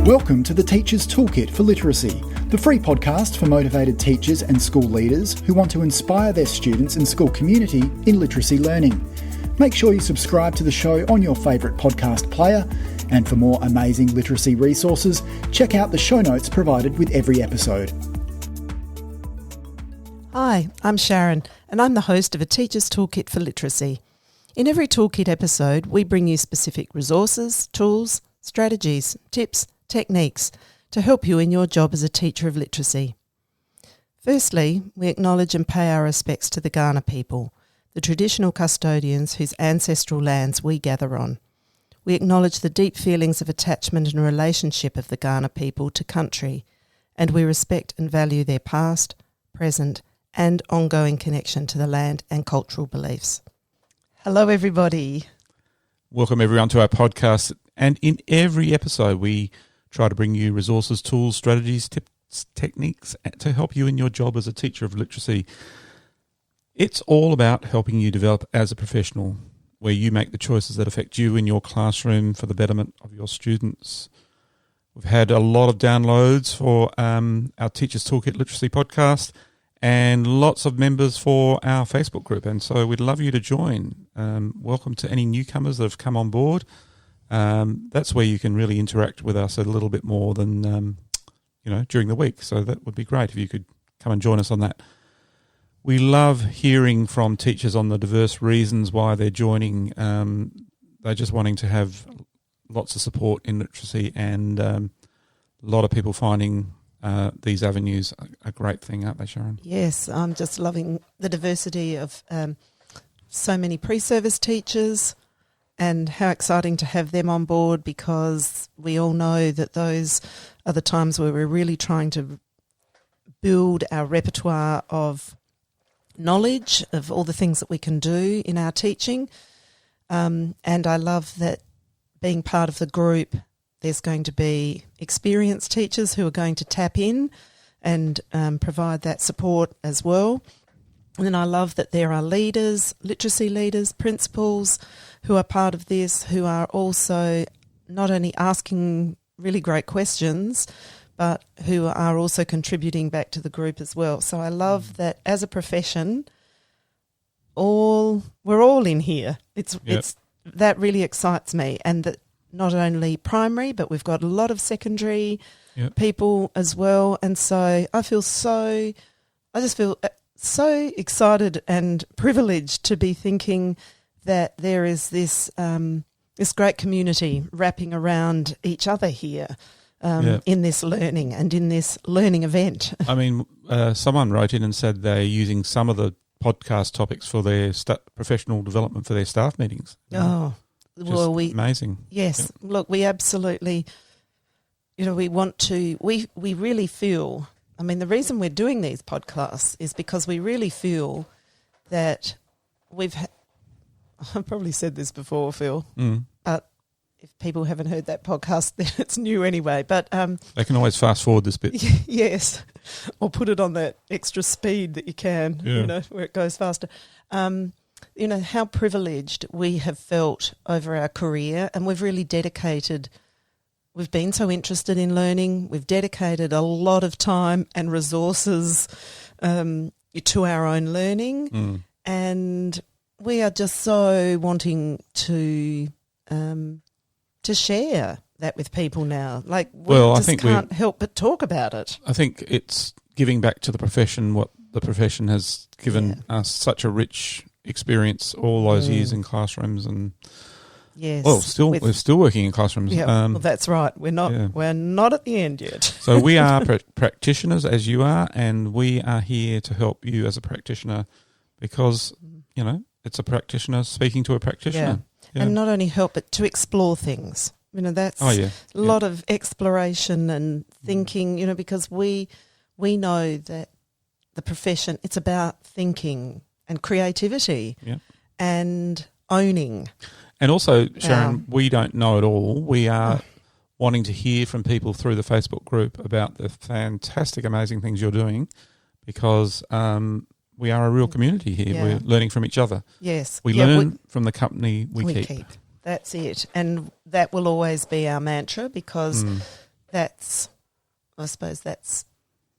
Welcome to the Teacher's Toolkit for Literacy, the free podcast for motivated teachers and school leaders who want to inspire their students and school community in literacy learning. Make sure you subscribe to the show on your favourite podcast player, and for more amazing literacy resources, check out the show notes provided with every episode. Hi, I'm Sharon, and I'm the host of a Teacher's Toolkit for Literacy. In every Toolkit episode, we bring you specific resources, tools, strategies, tips, techniques to help you in your job as a teacher of literacy. Firstly, we acknowledge and pay our respects to the Kaurna people, the traditional custodians whose ancestral lands we gather on. We acknowledge the deep feelings of attachment and relationship of the Kaurna people to country, and we respect and value their past, present, and ongoing connection to the land and cultural beliefs. Hello, everybody. Welcome, everyone, to our podcast. And in every episode, we try to bring you resources, tools, strategies, tips, techniques to help you in your job as a teacher of literacy. It's all about helping you develop as a professional, where you make the choices that affect you in your classroom for the betterment of your students. We've had a lot of downloads for our Teacher's Toolkit Literacy podcast and lots of members for our Facebook group. And so we'd love you to join. Welcome to any newcomers that have come on board. That's where you can really interact with us a little bit more than, during the week. So that would be great if you could come and join us on that. We love hearing from teachers on the diverse reasons why they're joining. They're just wanting to have lots of support in literacy, and a lot of people finding these avenues a great thing, aren't they, Sharon? Yes, I'm just loving the diversity of so many pre-service teachers, and how exciting to have them on board, because we all know that those are the times where we're really trying to build our repertoire of knowledge of all the things that we can do in our teaching. And I love that being part of the group, there's going to be experienced teachers who are going to tap in and provide that support as well. And then I love that there are leaders, literacy leaders, principals who are part of this, who are also not only asking really great questions, but who are also contributing back to the group as well. So I Love that as a profession, we're all in here. It's that really excites me, and that not only primary, but we've got a lot of secondary people as well. And so I just feel so excited and privileged to be thinking that there is this great community wrapping around each other here in this learning and in this learning event. I mean, someone wrote in and said they're using some of the podcast topics for their professional development for their staff meetings. Oh, well, amazing. Yes, look, we absolutely, we want to. We really feel. I mean, the reason we're doing these podcasts is because we really feel that I've probably said this before, Phil, but if people haven't heard that podcast, then it's new anyway. But they can always fast forward this bit. Yes, or put it on that extra speed that you can, where it goes faster. How privileged we have felt over our career, and we've really dedicated. We've been so interested in learning. We've dedicated a lot of time and resources to our own learning, and we are just so wanting to share that with people now. Like, I think can't help but talk about it. I think it's giving back to the profession what the profession has given us such a rich experience all those years in classrooms, and yes, we're still working in classrooms. Yeah, well, that's right. We're not at the end yet. So we are practitioners, as you are, and we are here to help you as a practitioner, because it's a practitioner speaking to a practitioner. Yeah. And not only help, but to explore things. That's a lot of exploration and thinking, because we know that the profession, it's about thinking and creativity and owning. And also, Sharon, we don't know it all. We are wanting to hear from people through the Facebook group about the fantastic, amazing things you're doing, because we are a real community here. Yeah. We're learning from each other. Yes. We learn from the company we keep. That's it. And that will always be our mantra, because that's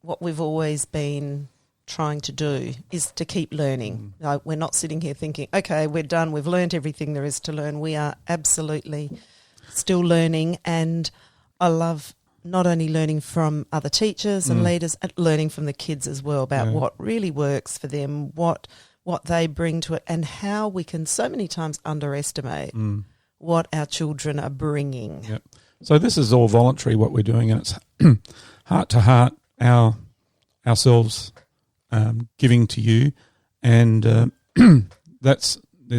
what we've always been trying to do, is to keep learning. Like, we're not sitting here thinking, okay, we're done, we've learned everything there is to learn. We are absolutely still learning, and I love not only learning from other teachers and leaders, and learning from the kids as well about what really works for them, what they bring to it, and how we can so many times underestimate what our children are bringing. Yep. So this is all voluntary, what we're doing, and it's heart to heart, ourselves giving to you, and there's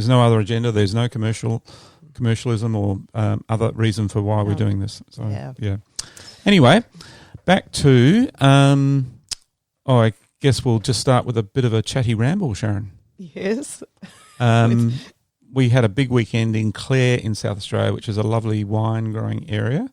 no other agenda. There's no commercialism or other reason for why we're doing this. So yeah. Anyway, back to I guess we'll just start with a bit of a chatty ramble, Sharon. Yes. We had a big weekend in Clare in South Australia, which is a lovely wine growing area,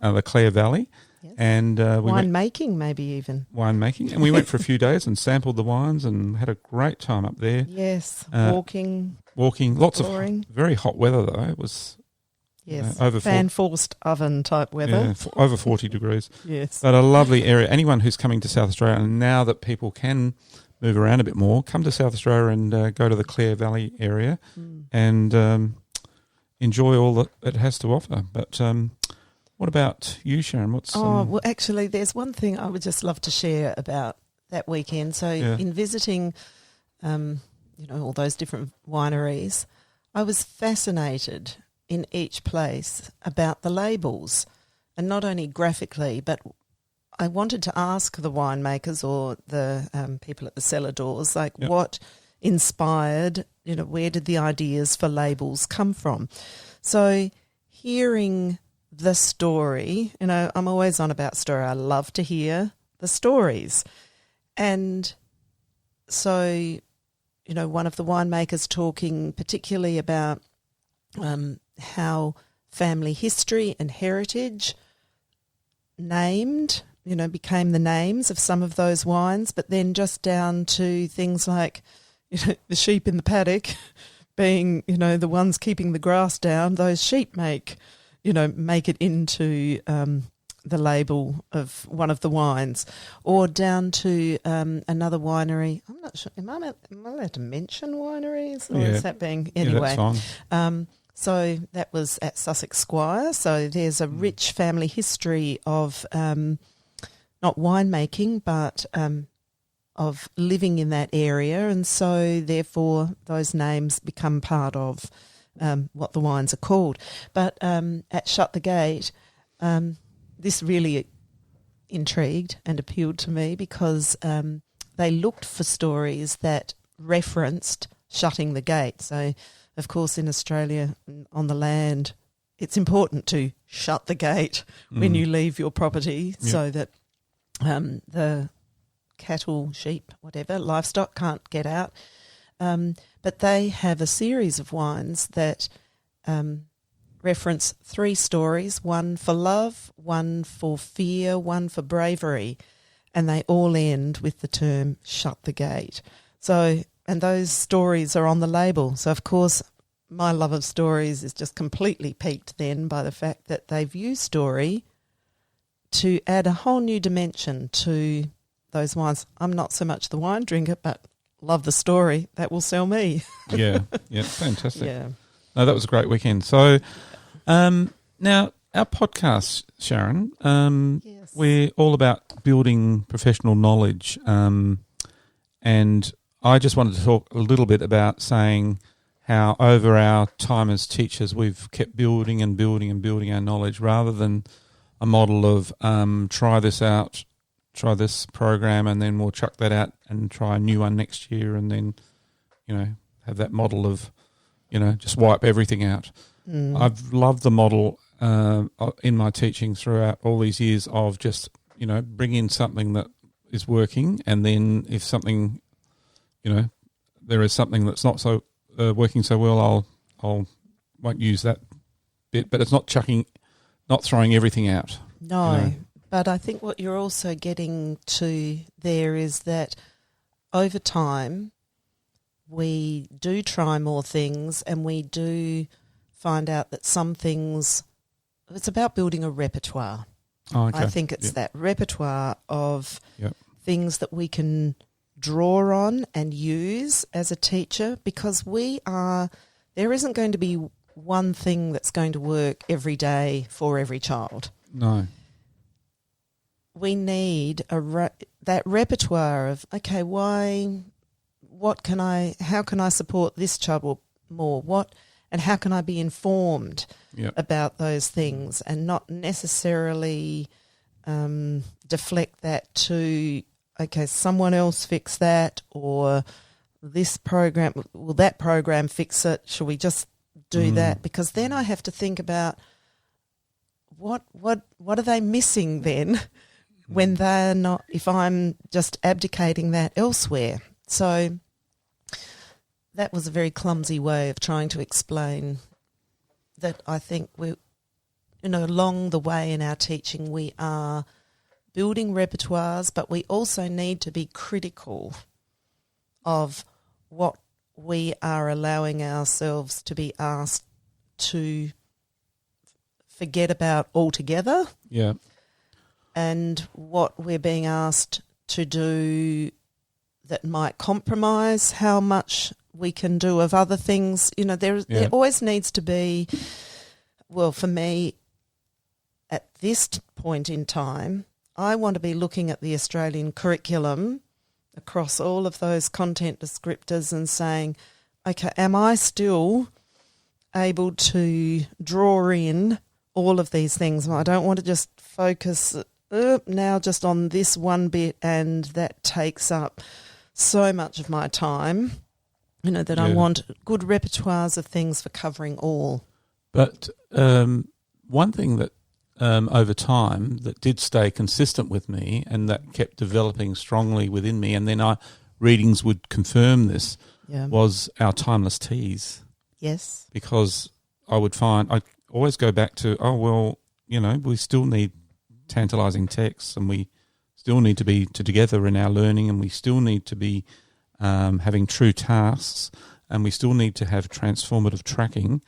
the Clare Valley. Yes. And winemaking, maybe even. Winemaking. And we went for a few days and sampled the wines and had a great time up there. Yes, walking, lots exploring. of very hot weather though. It was over fan-forced oven type weather. Yeah, over 40 degrees. Yes. But a lovely area. Anyone who's coming to South Australia, and now that people can move around a bit more, come to South Australia and go to the Clare Valley area and enjoy all that it has to offer. But what about you, Sharon? Well, actually, there's one thing I would just love to share about that weekend. So in visiting, all those different wineries, I was fascinated in each place about the labels, and not only graphically, but I wanted to ask the winemakers or the people at the cellar doors, what inspired, where did the ideas for labels come from? So hearing the story, I'm always on about story. I love to hear the stories. And so, one of the winemakers talking particularly about how family history and heritage became the names of some of those wines, but then just down to things like, the sheep in the paddock being, the ones keeping the grass down, those sheep make it into the label of one of the wines, or down to another winery. I'm not sure. Am I allowed to mention wineries? Or is that being anyway? Yeah, that's fine. So that was at Sussex Squire. So there's a rich family history of not winemaking, but of living in that area, and so therefore those names become part of what the wines are called. But at Shut the Gate, this really intrigued and appealed to me because they looked for stories that referenced shutting the gate. So, of course, in Australia, on the land, it's important to shut the gate when you leave your property so that the cattle, sheep, whatever, livestock can't get out. But they have a series of wines that reference 3 stories, one for love, one for fear, one for bravery, and they all end with the term shut the gate. So, and those stories are on the label. So, of course, my love of stories is just completely piqued then by the fact that they've used story to add a whole new dimension to those wines. I'm not so much the wine drinker, but love the story. That will sell me. yeah, fantastic. Yeah. No, that was a great weekend. So now our podcast, Sharon, Yes. we're all about building professional knowledge, and I just wanted to talk a little bit about saying how over our time as teachers we've kept building and building and building our knowledge rather than a model of try this out, try this program, and then we'll chuck that out and try a new one next year, and then, have that model of, just wipe everything out. I've loved the model in my teaching throughout all these years of just, bring in something that is working, and then if something, there is something that's not so working so well, I'll won't use that bit, but it's not throwing everything out. No, but I think what you're also getting to there is that over time we do try more things, and we do find out that some things, it's about building a repertoire. Oh, okay. I think it's that repertoire of Yep. things that we can draw on and use as a teacher, because there isn't going to be one thing that's going to work every day for every child. No. We need that repertoire of, okay, how can I support this child more? And how can I be informed about those things and not necessarily deflect that to, okay, someone else fix that, or this program, will that program fix it? Shall we just do that? Because then I have to think about what are they missing then when they're not, if I'm just abdicating that elsewhere. So that was a very clumsy way of trying to explain that. I think along the way in our teaching we are building repertoires, but we also need to be critical of what we are allowing ourselves to be asked to forget about altogether. Yeah. And what we're being asked to do that might compromise how much we can do of other things. There always needs to be, well, for me, at this point in time, I want to be looking at the Australian curriculum across all of those content descriptors and saying, okay, am I still able to draw in all of these things? I don't want to just focus now just on this one bit, and that takes up so much of my time, that I want good repertoires of things for covering all. But one thing that over time that did stay consistent with me and that kept developing strongly within me, and then readings would confirm this, was our timeless teas. Yes. Because I would find, I always go back to, we still need tantalising texts, and we still need to be together in our learning, and we still need to be having true tasks, and we still need to have transformative tracking.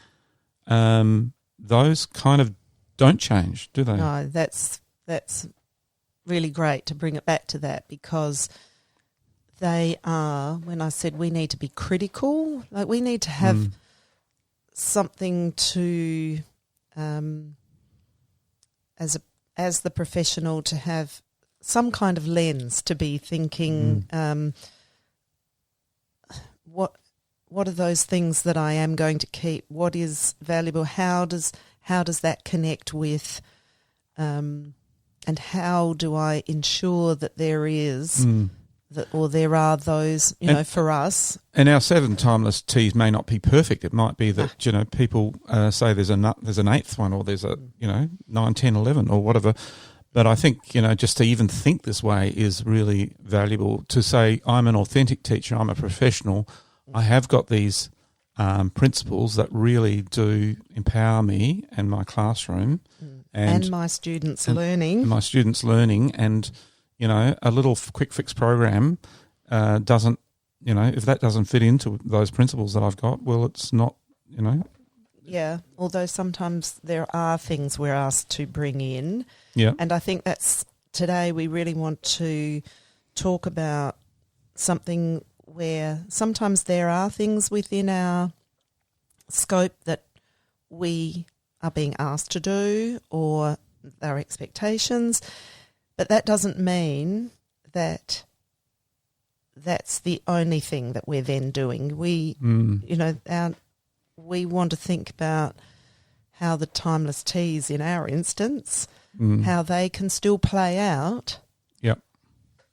Those kind of don't change, do they? No, that's really great to bring it back to that, because they are, when I said we need to be critical, like we need to have something to, as the professional, to have some kind of lens to be thinking, what are those things that I am going to keep? What is valuable? How does that connect with, and how do I ensure that there is there are those, for us. And our 7 timeless teas may not be perfect. It might be that, people say there's an 8th one, or there's a, 9, 10, 11 or whatever. But I think, just to even think this way is really valuable. To say I'm an authentic teacher, I'm a professional, I have got these principles that really do empower me and my classroom. And my students' learning. And my students' learning. And, a little quick fix program doesn't, if that doesn't fit into those principles that I've got, well, it's not, Yeah, although sometimes there are things we're asked to bring in. Yeah. And I think that's, today we really want to talk about something where sometimes there are things within our scope that we are being asked to do, or our expectations, but that doesn't mean that that's the only thing that we're then doing. We, we want to think about how the timeless teas, in our instance, how they can still play out. Yep.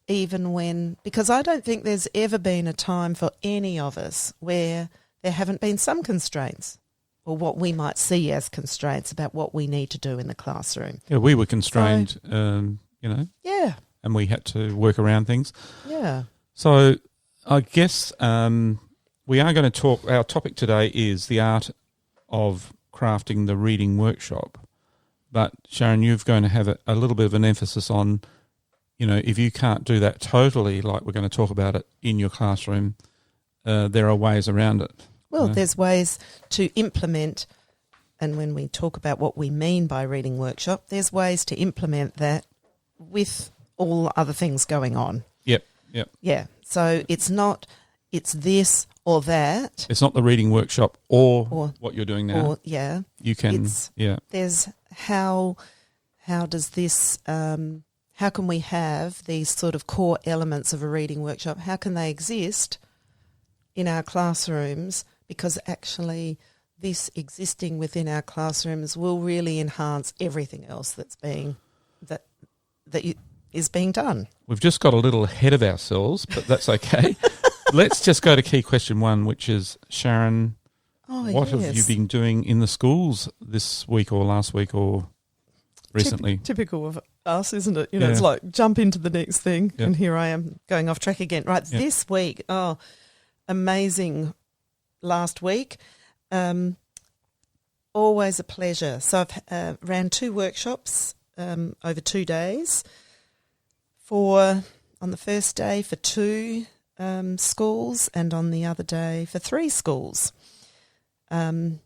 Even when, because I don't think there's ever been a time for any of us where there haven't been some constraints, or what we might see as constraints about what we need to do in the classroom. Yeah, we were constrained, Yeah. and we had to work around things. Yeah. So I guess we are going to talk, our topic today is the art of crafting the reading workshop. But Sharon, you're going to have a little bit of an emphasis on, if you can't do that totally, like we're going to talk about it in your classroom, there are ways around it. Well, there's ways to implement and when we talk about what we mean by reading workshop, there's ways to implement that with all other things going on. Yep. Yeah. So it's this or that. It's not the reading workshop or what you're doing now. Or, yeah. You can, There's how does this, how can we have these sort of core elements of a reading workshop? How can they exist in our classrooms? Because actually this existing within our classrooms will really enhance everything else that's being is being done. We've just got a little ahead of ourselves, but that's okay. Let's just go to key question 1, which is, Sharon, what have you been doing in the schools this week or last week or recently? Typical of us, isn't it? It's like jump into the next thing, and here I am going off track again. Right, this week, amazing last week. Always a pleasure. So I've ran 2 workshops over 2 days. On the first day for 2 schools, and on the other day for 3 schools. The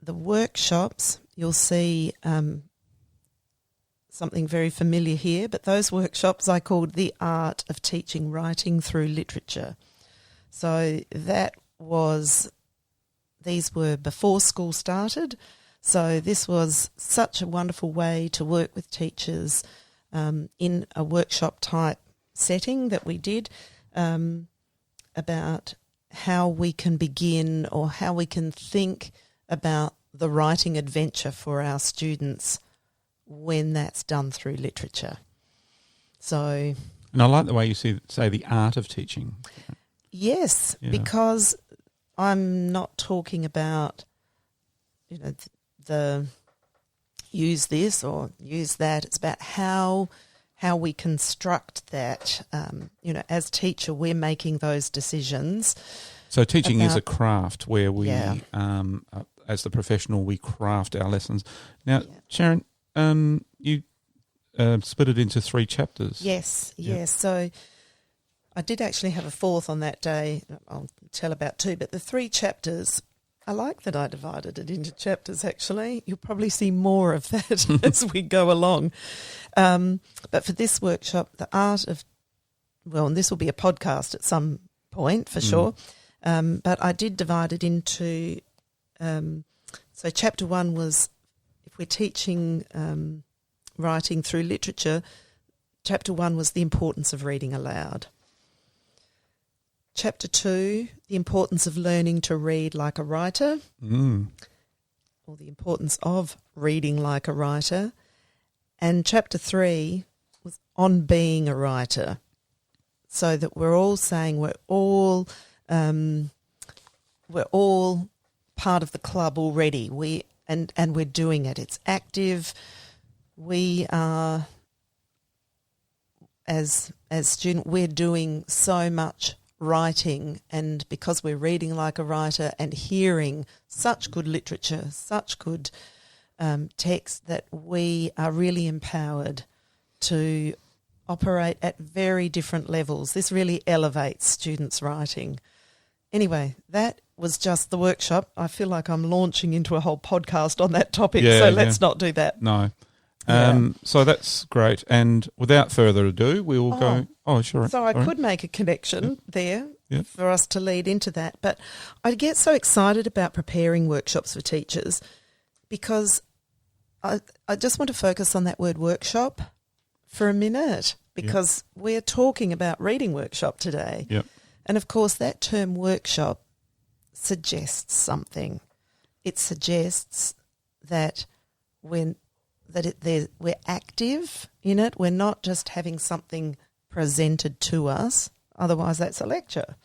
workshops, you'll see something very familiar here, but those workshops I called The Art of Teaching Writing Through Literature. So these were before school started. So this was such a wonderful way to work with teachers in a workshop type setting that we did about how we can begin or how we can think about the writing adventure for our students when that's done through literature. So, and I like the way you say the art of teaching. Yes, because I'm not talking about, the use this or use that. It's about how we construct that. As teacher, we're making those decisions. So teaching is a craft where we, as the professional, we craft our lessons. Now, Sharon, you split it into 3 chapters. Yes. So I did actually have a 4th on that day. I'll tell about 2, but the 3 chapters, I like that I divided it into chapters, actually. You'll probably see more of that as we go along. But for this workshop, the art of, and this will be a podcast at some point for sure, but I did divide it into, so chapter 1 was, if we're teaching writing through literature, chapter 1 was the importance of reading aloud. Chapter 2, the importance of learning to read like a writer, or the importance of reading like a writer. And chapter 3 was on being a writer, so that we're all saying we're all part of the club already. And we're doing it. It's active. We are, as students, we're doing so much writing, and because we're reading like a writer and hearing such good literature, such good text, that we are really empowered to operate at very different levels. This really elevates students' writing. Anyway, that was just the workshop. I feel like I'm launching into a whole podcast on that topic, so let's not do that. No. So that's great. And without further ado, we will go... Oh, sure. So I could make a connection there for us to lead into that. But I get so excited about preparing workshops for teachers because I just want to focus on that word workshop for a minute, because we're talking about reading workshop today. Yep. And, of course, that term workshop suggests something. It suggests that we're active in it. We're not just having something presented to us. Otherwise, that's a lecture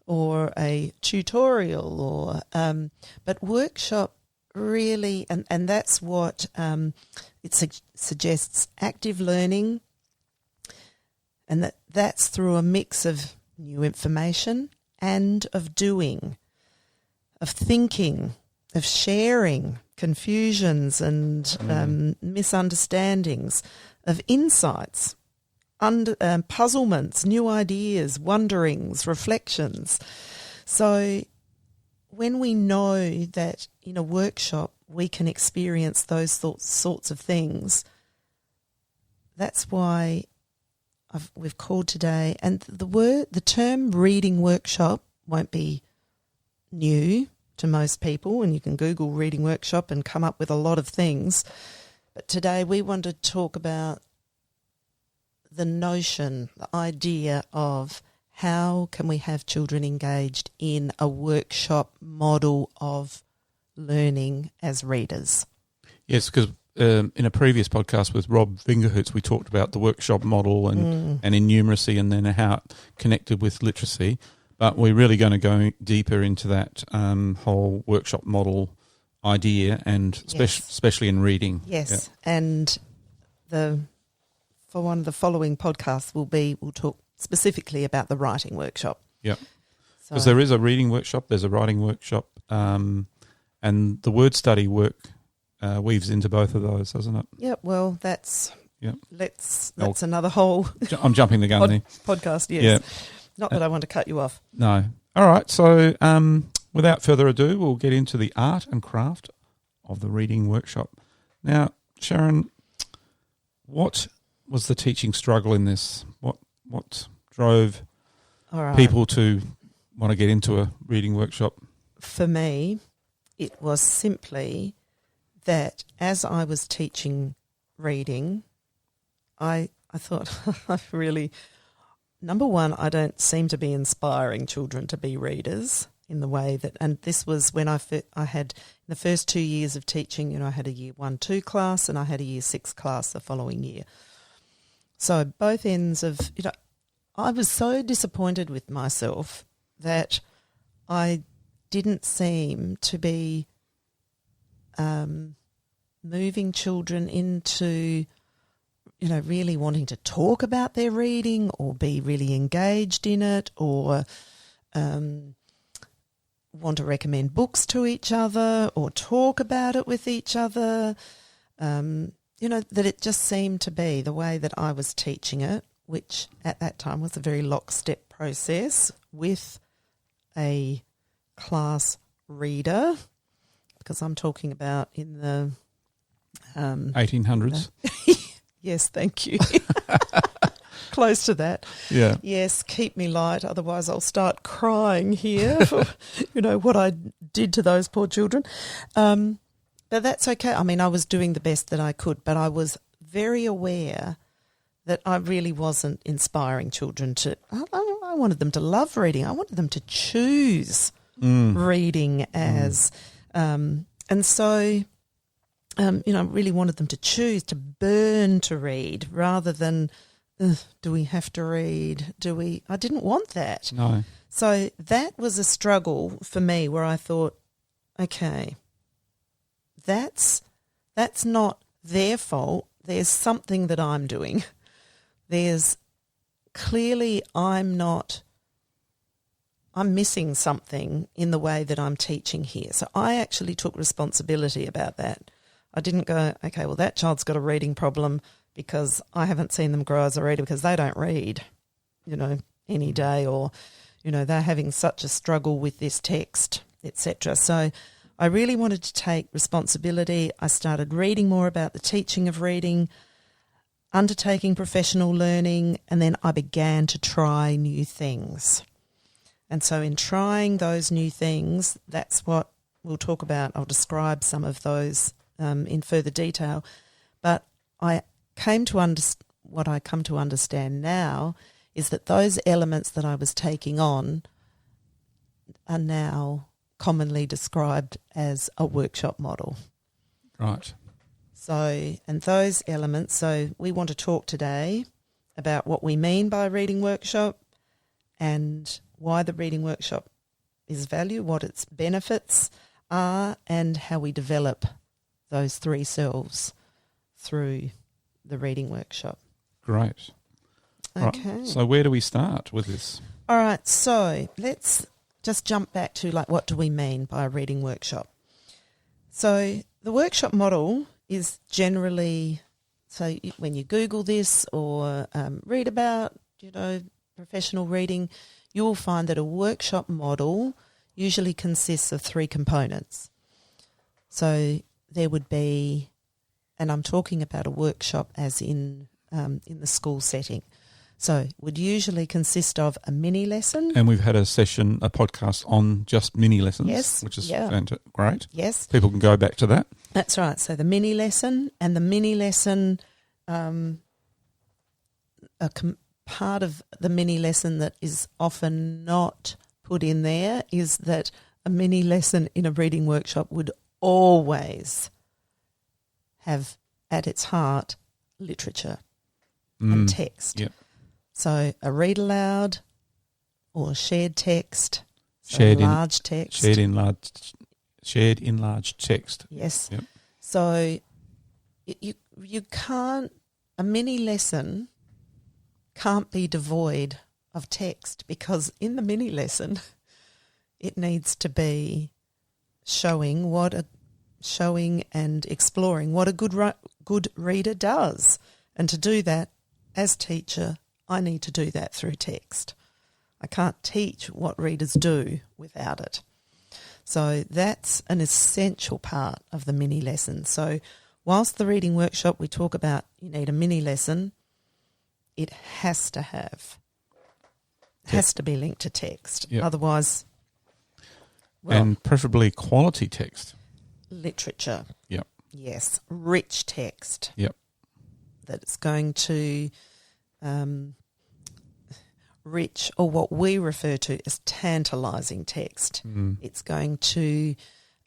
or a tutorial. But workshop really, and that's what it suggests, active learning, and that's through a mix of new information and of doing, of thinking, of sharing confusions and misunderstandings, of insights, puzzlements, new ideas, wonderings, reflections. So when we know that in a workshop we can experience those sorts of things. That's why we've called today, and the term reading workshop won't be new to most people, and you can Google reading workshop and come up with a lot of things. But today we want to talk about the notion, the idea of how can we have children engaged in a workshop model of learning as readers. Yes, because in a previous podcast with Rob Fingerhoots, we talked about the workshop model and in numeracy, and then how it connected with literacy. But we're really going to go deeper into that whole workshop model idea, and especially in reading. Yes, yeah. And for one of the following podcasts, we'll talk specifically about the writing workshop. Yeah, because there is a reading workshop, there's a writing workshop, and the word study work weaves into both of those, doesn't it? Yeah, well, that's that's Oh. another whole I'm jumping the gun there. podcast, yes. Yeah. Not that I want to cut you off. No. All right, so without further ado, we'll get into the art and craft of the reading workshop. Now, Sharon, what was the teaching struggle in this? What drove All right. people to want to get into a reading workshop? For me, it was simply that as I was teaching reading, I thought I really, number one, I don't seem to be inspiring children to be readers in the way that, and this was when I had, in the first 2 years of teaching, I had a year 1-2 class and I had a year 6 class the following year. So both ends of, I was so disappointed with myself that I didn't seem to be moving children into, really wanting to talk about their reading or be really engaged in it, or want to recommend books to each other or talk about it with each other. That it just seemed to be the way that I was teaching it, which at that time was a very lockstep process with a class reader, because I'm talking about in the 1800s. Yes, thank you. Close to that. Yeah. Yes, keep me light, otherwise I'll start crying here for, what I did to those poor children. But that's okay. I mean, I was doing the best that I could, but I was very aware that I really wasn't inspiring children to, I wanted them to love reading. I wanted them to choose reading as, and so, really wanted them to choose, to burn to read rather than, do we have to read? I didn't want that. No. So that was a struggle for me where I thought, okay, that's not their fault. There's something that I'm doing. There's clearly I'm missing something in the way that I'm teaching here. So I actually took responsibility about that. I didn't go, okay, well, that child's got a reading problem because I haven't seen them grow as a reader because they don't read, any day, or, they're having such a struggle with this text, etc. So I really wanted to take responsibility. I started reading more about the teaching of reading, undertaking professional learning, and then I began to try new things. And so in trying those new things, that's what we'll talk about. I'll describe some of those in further detail. But what I come to understand now is that those elements that I was taking on are now commonly described as a workshop model. Right. So, and those elements, so we want to talk today about what we mean by a reading workshop and why the reading workshop is value, what its benefits are, and how we develop those three selves through the reading workshop. Great. Okay. Right. So where do we start with this? All right, so let's just jump back to what do we mean by a reading workshop? So the workshop model is generally, so when you Google this or read about, professional reading, you will find that a workshop model usually consists of three components. So there would be, and I'm talking about a workshop as in the school setting. So it would usually consist of a mini lesson. And we've had a podcast on just mini lessons, Yes, which is yeah. Great. Yes. People can go back to that. That's right. So the mini lesson, and the mini lesson, part of the mini lesson that is often not put in there is that a mini lesson in a reading workshop would always have at its heart literature and text. Yep. So a read aloud or shared text, large text. Shared enlarged text. Yes. Yep. So you can't, a mini lesson can't be devoid of text, because in the mini lesson it needs to be showing and exploring what a good reader does. And to do that, as teacher, I need to do that through text. I can't teach what readers do without it. So that's an essential part of the mini lesson. So whilst the reading workshop we talk about you need a mini lesson, it has to be linked to text. Yep. Otherwise, and preferably quality text. Literature. Yep. Yes, rich text. Yep. That's going to rich, or what we refer to as tantalising text. It's going to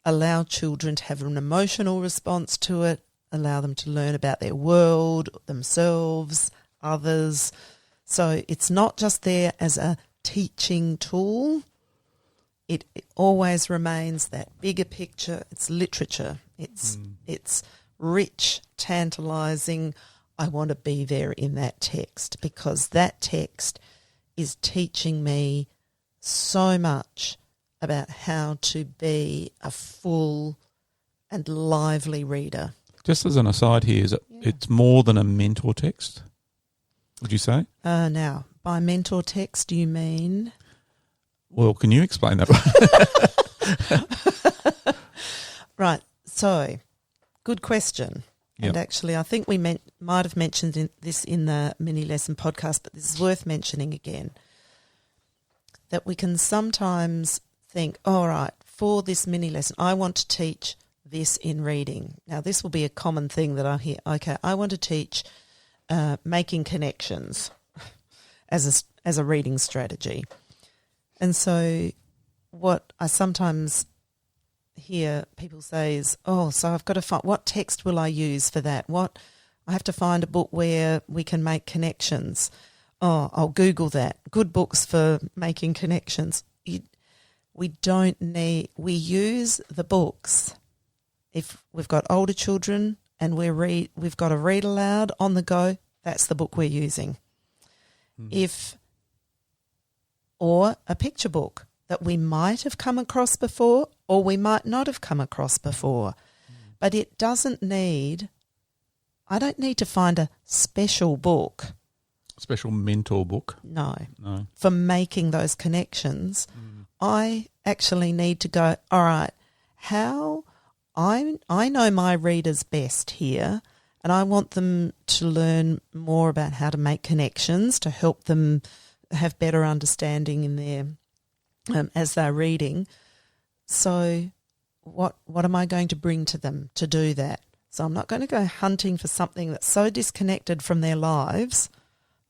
allow children to have an emotional response to it, allow them to learn about their world, themselves, others. So it's not just there as a teaching tool. It always remains that bigger picture. It's literature. It's rich, tantalising. I want to be there in that text, because that text is teaching me so much about how to be a full and lively reader. Just as an aside here, it's more than a mentor text, would you say? Now, by mentor text, do you mean? Well, can you explain that? Right. So, good question. Yep. And actually, I think we might have mentioned this in the mini lesson podcast, but this is worth mentioning again, that we can sometimes think, all right, for this mini lesson, I want to teach this in reading. Now, this will be a common thing that I hear. Okay, I want to teach making connections as a reading strategy. And so what I sometimes hear people say is, so I've got to find, what text will I use for that? I have to find a book where we can make connections. I'll Google that. Good books for making connections. We use the books. If we've got older children and we've got a read aloud on the go, that's the book we're using. Or a picture book that we might have come across before or we might not have come across before. But I don't need to find a special book. Special mentor book? No. For making those connections. I actually need to go, all right, I know my readers best here, and I want them to learn more about how to make connections to help them have better understanding in their as they're reading. So what am I going to bring to them to do that? So I'm not going to go hunting for something that's so disconnected from their lives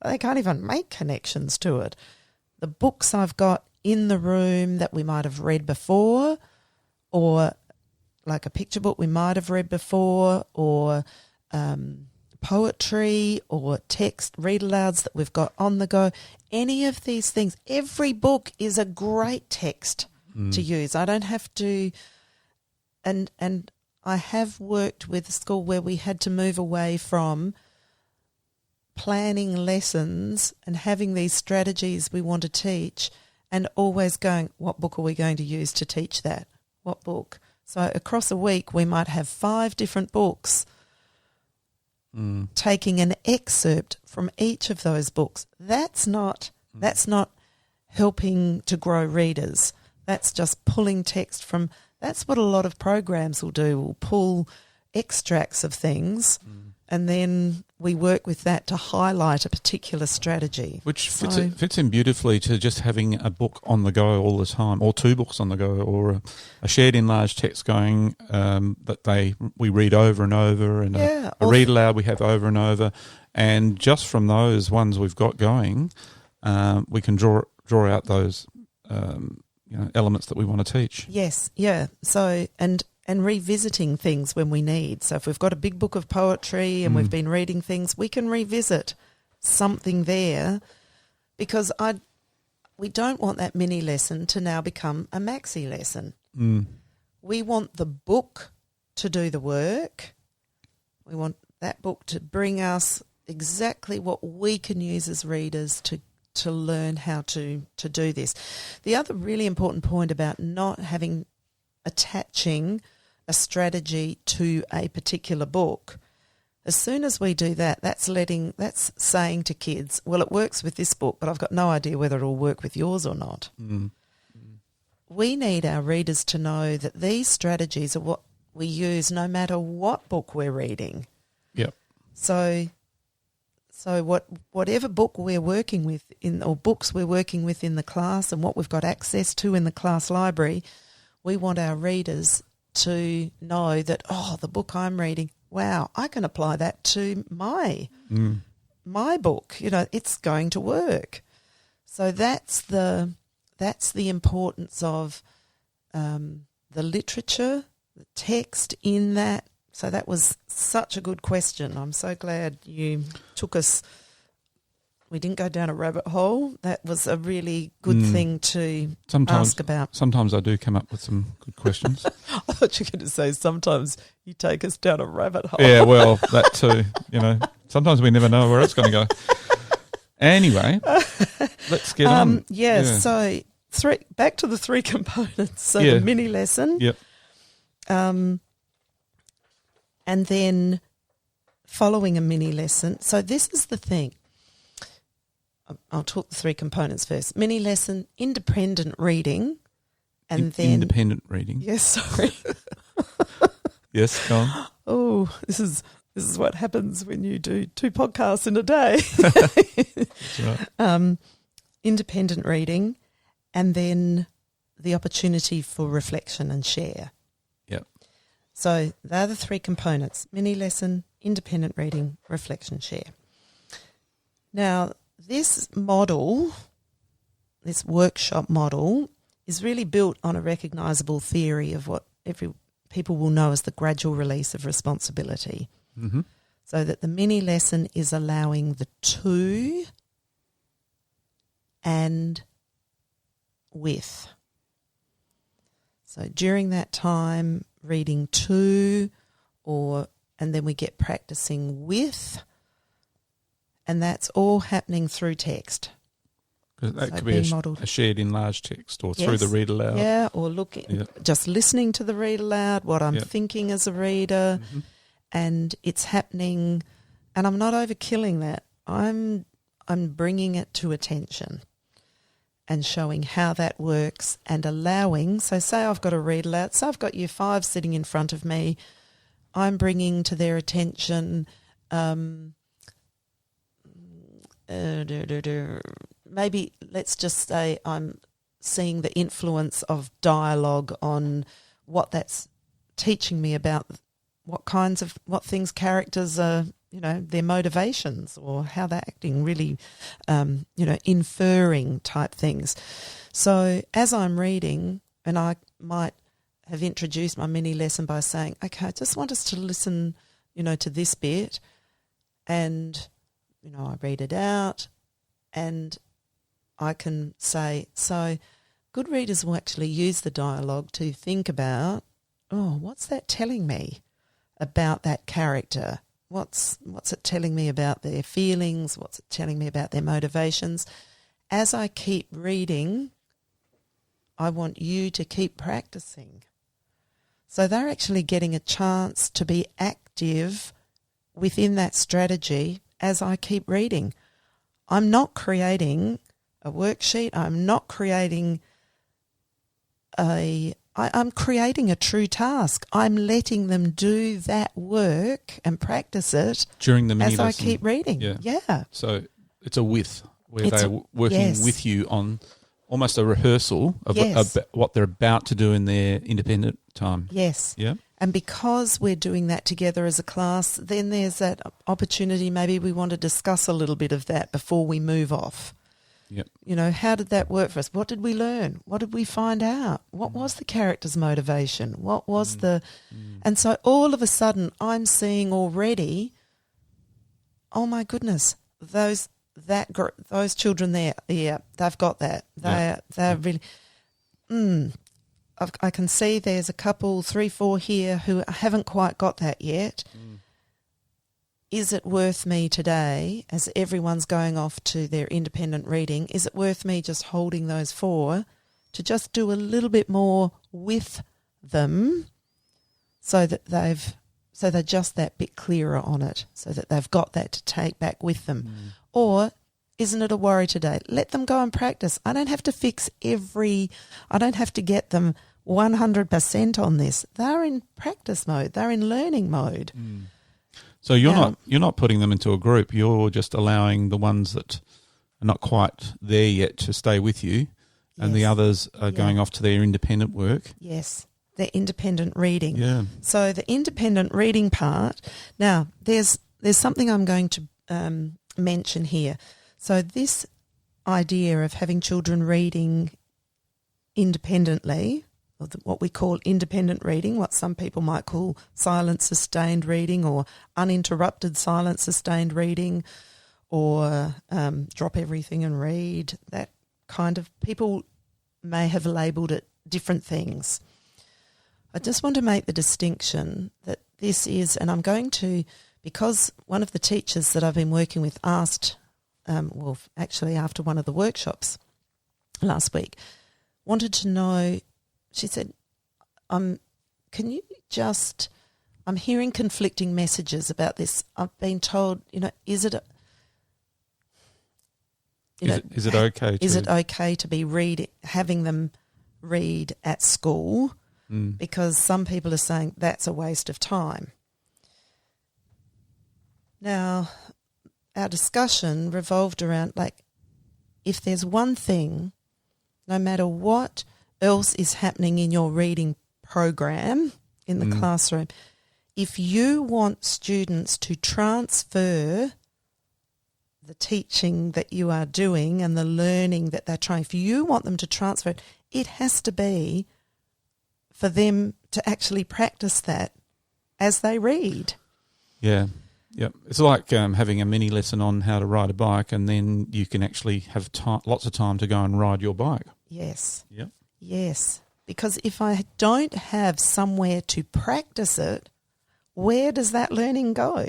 they can't even make connections to it. The books I've got in the room that we might have read before, or like a picture book we might have read before, or poetry or text read-alouds that we've got on the go, any of these things, every book is a great text to use. I don't have to, and I have worked with a school where we had to move away from planning lessons and having these strategies we want to teach and always going, what book are we going to use to teach that? What book? So across a week we might have 5 different books, taking an excerpt from each of those books. That's not helping to grow readers. That's just pulling text from. That's what a lot of programs will do. Will pull extracts of things, and then we work with that to highlight a particular strategy. Which fits in beautifully to just having a book on the go all the time, or two books on the go, or a shared enlarged text going that we read over and over, and a read aloud we have over and over. And just from those ones we've got going, we can draw out those elements that we want to teach. Yes, yeah. So and revisiting things when we need. So if we've got a big book of poetry and we've been reading things, we can revisit something there, because we don't want that mini lesson to now become a maxi lesson. We want the book to do the work. We want that book to bring us exactly what we can use as readers to learn how to do this. The other really important point about not attaching a strategy to a particular book, as soon as we do that, that's saying to kids, well, it works with this book, but I've got no idea whether it'll work with yours or not. We need our readers to know that these strategies are what we use no matter what book we're reading. Yep. So whatever book we're working with or books we're working with in the class, and what we've got access to in the class library, we want our readers to know that, the book I'm reading, wow, I can apply that to my book. It's going to work. So that's the importance of the literature, the text in that. So that was such a good question. I'm so glad you took us. We didn't go down a rabbit hole. That was a really good thing to ask about. Sometimes I do come up with some good questions. I thought you were going to say sometimes you take us down a rabbit hole. Yeah, well, that too. Sometimes we never know where it's going to go. Anyway, let's get on. Yeah, so back to the three components. So the mini lesson. Yep. And then following a mini lesson. So this is the thing. I'll talk the three components first. Mini lesson, independent reading, and then... Independent reading. Yes, sorry. Yes, go on. Oh, this is what happens when you do 2 podcasts in a day. That's right. Independent reading, and then the opportunity for reflection and share. Yep. So they're the 3 components: mini lesson, independent reading, reflection, share. Now, this workshop model, is really built on a recognisable theory of what people will know as the gradual release of responsibility. Mm-hmm. So that the mini lesson is allowing the to and with. So during that time, reading to, and then we get practicing with, and that's all happening through text. That could be a shared enlarged text, or through the read aloud. Yeah, or just listening to the read aloud, what I'm thinking as a reader, and it's happening, and I'm not overkilling that. I'm bringing it to attention and showing how that works and allowing. So say I've got a read aloud. So I've got year 5 sitting in front of me. I'm bringing to their attention maybe let's just say I'm seeing the influence of dialogue on what that's teaching me about what things characters are, their motivations or how they're acting, really, inferring type things. So as I'm reading, and I might have introduced my mini lesson by saying, okay, I just want us to listen, to this bit, and I read it out, and I can say, so good readers will actually use the dialogue to think about, what's that telling me about that character? What's it telling me about their feelings? What's it telling me about their motivations? As I keep reading, I want you to keep practicing. So they're actually getting a chance to be active within that strategy as I keep reading. I'm not creating a worksheet. I'm not creating a I'm creating a true task. I'm letting them do that work and practice it during the mini as lesson. I keep reading. Yeah. So it's a with, where It's they're working with you on almost a rehearsal of what they're about to do in their independent time. Yes. Yeah. And because we're doing that together as a class, then there's that opportunity. Maybe we want to discuss a little bit of that before we move off. Yep. You know, how did that work for us? What did we learn? What did we find out? What was the character's motivation? What was And so all of a sudden I'm seeing already, oh my goodness, those children there, they've got that. They're really, I can see there's a couple, 3, 4 here who haven't quite got that yet. Is it worth me today, as everyone's going off to their independent reading, is it worth me just holding those 4 to just do a little bit more with them so that they're just that bit clearer on it, so that they've got that to take back with them? Or isn't it a worry today? Let them go and practice. I don't have to fix I don't have to get them 100% on this. They're in practice mode. They're in learning mode. So you're not putting them into a group. You're just allowing the ones that are not quite there yet to stay with you, and the others are going off to their independent work. Yes, their independent reading. Yeah. So the independent reading part. Now, there's something I'm going to mention here. So this idea of having children reading independently, or what we call independent reading, what some people might call silent sustained reading or uninterrupted silent sustained reading, or drop everything and read, that kind of, people may have labelled it different things. I just want to make the distinction that this is, and I'm going to, because one of the teachers that I've been working with asked, actually after one of the workshops last week, wanted to know, she said, I'm hearing conflicting messages about this. I've been told, is it okay to be having them read at school? Because some people are saying that's a waste of time. Now, our discussion revolved around, if there's one thing, no matter what else is happening in your reading program in the classroom, if you want students to transfer the teaching that you are doing and the learning that they're trying, if you want them to transfer it, it has to be for them to actually practice that as they read. Yeah. Yep. It's like having a mini lesson on how to ride a bike, and then you can actually have lots of time to go and ride your bike. Yes. Yep. Yes. Because if I don't have somewhere to practice it, where does that learning go?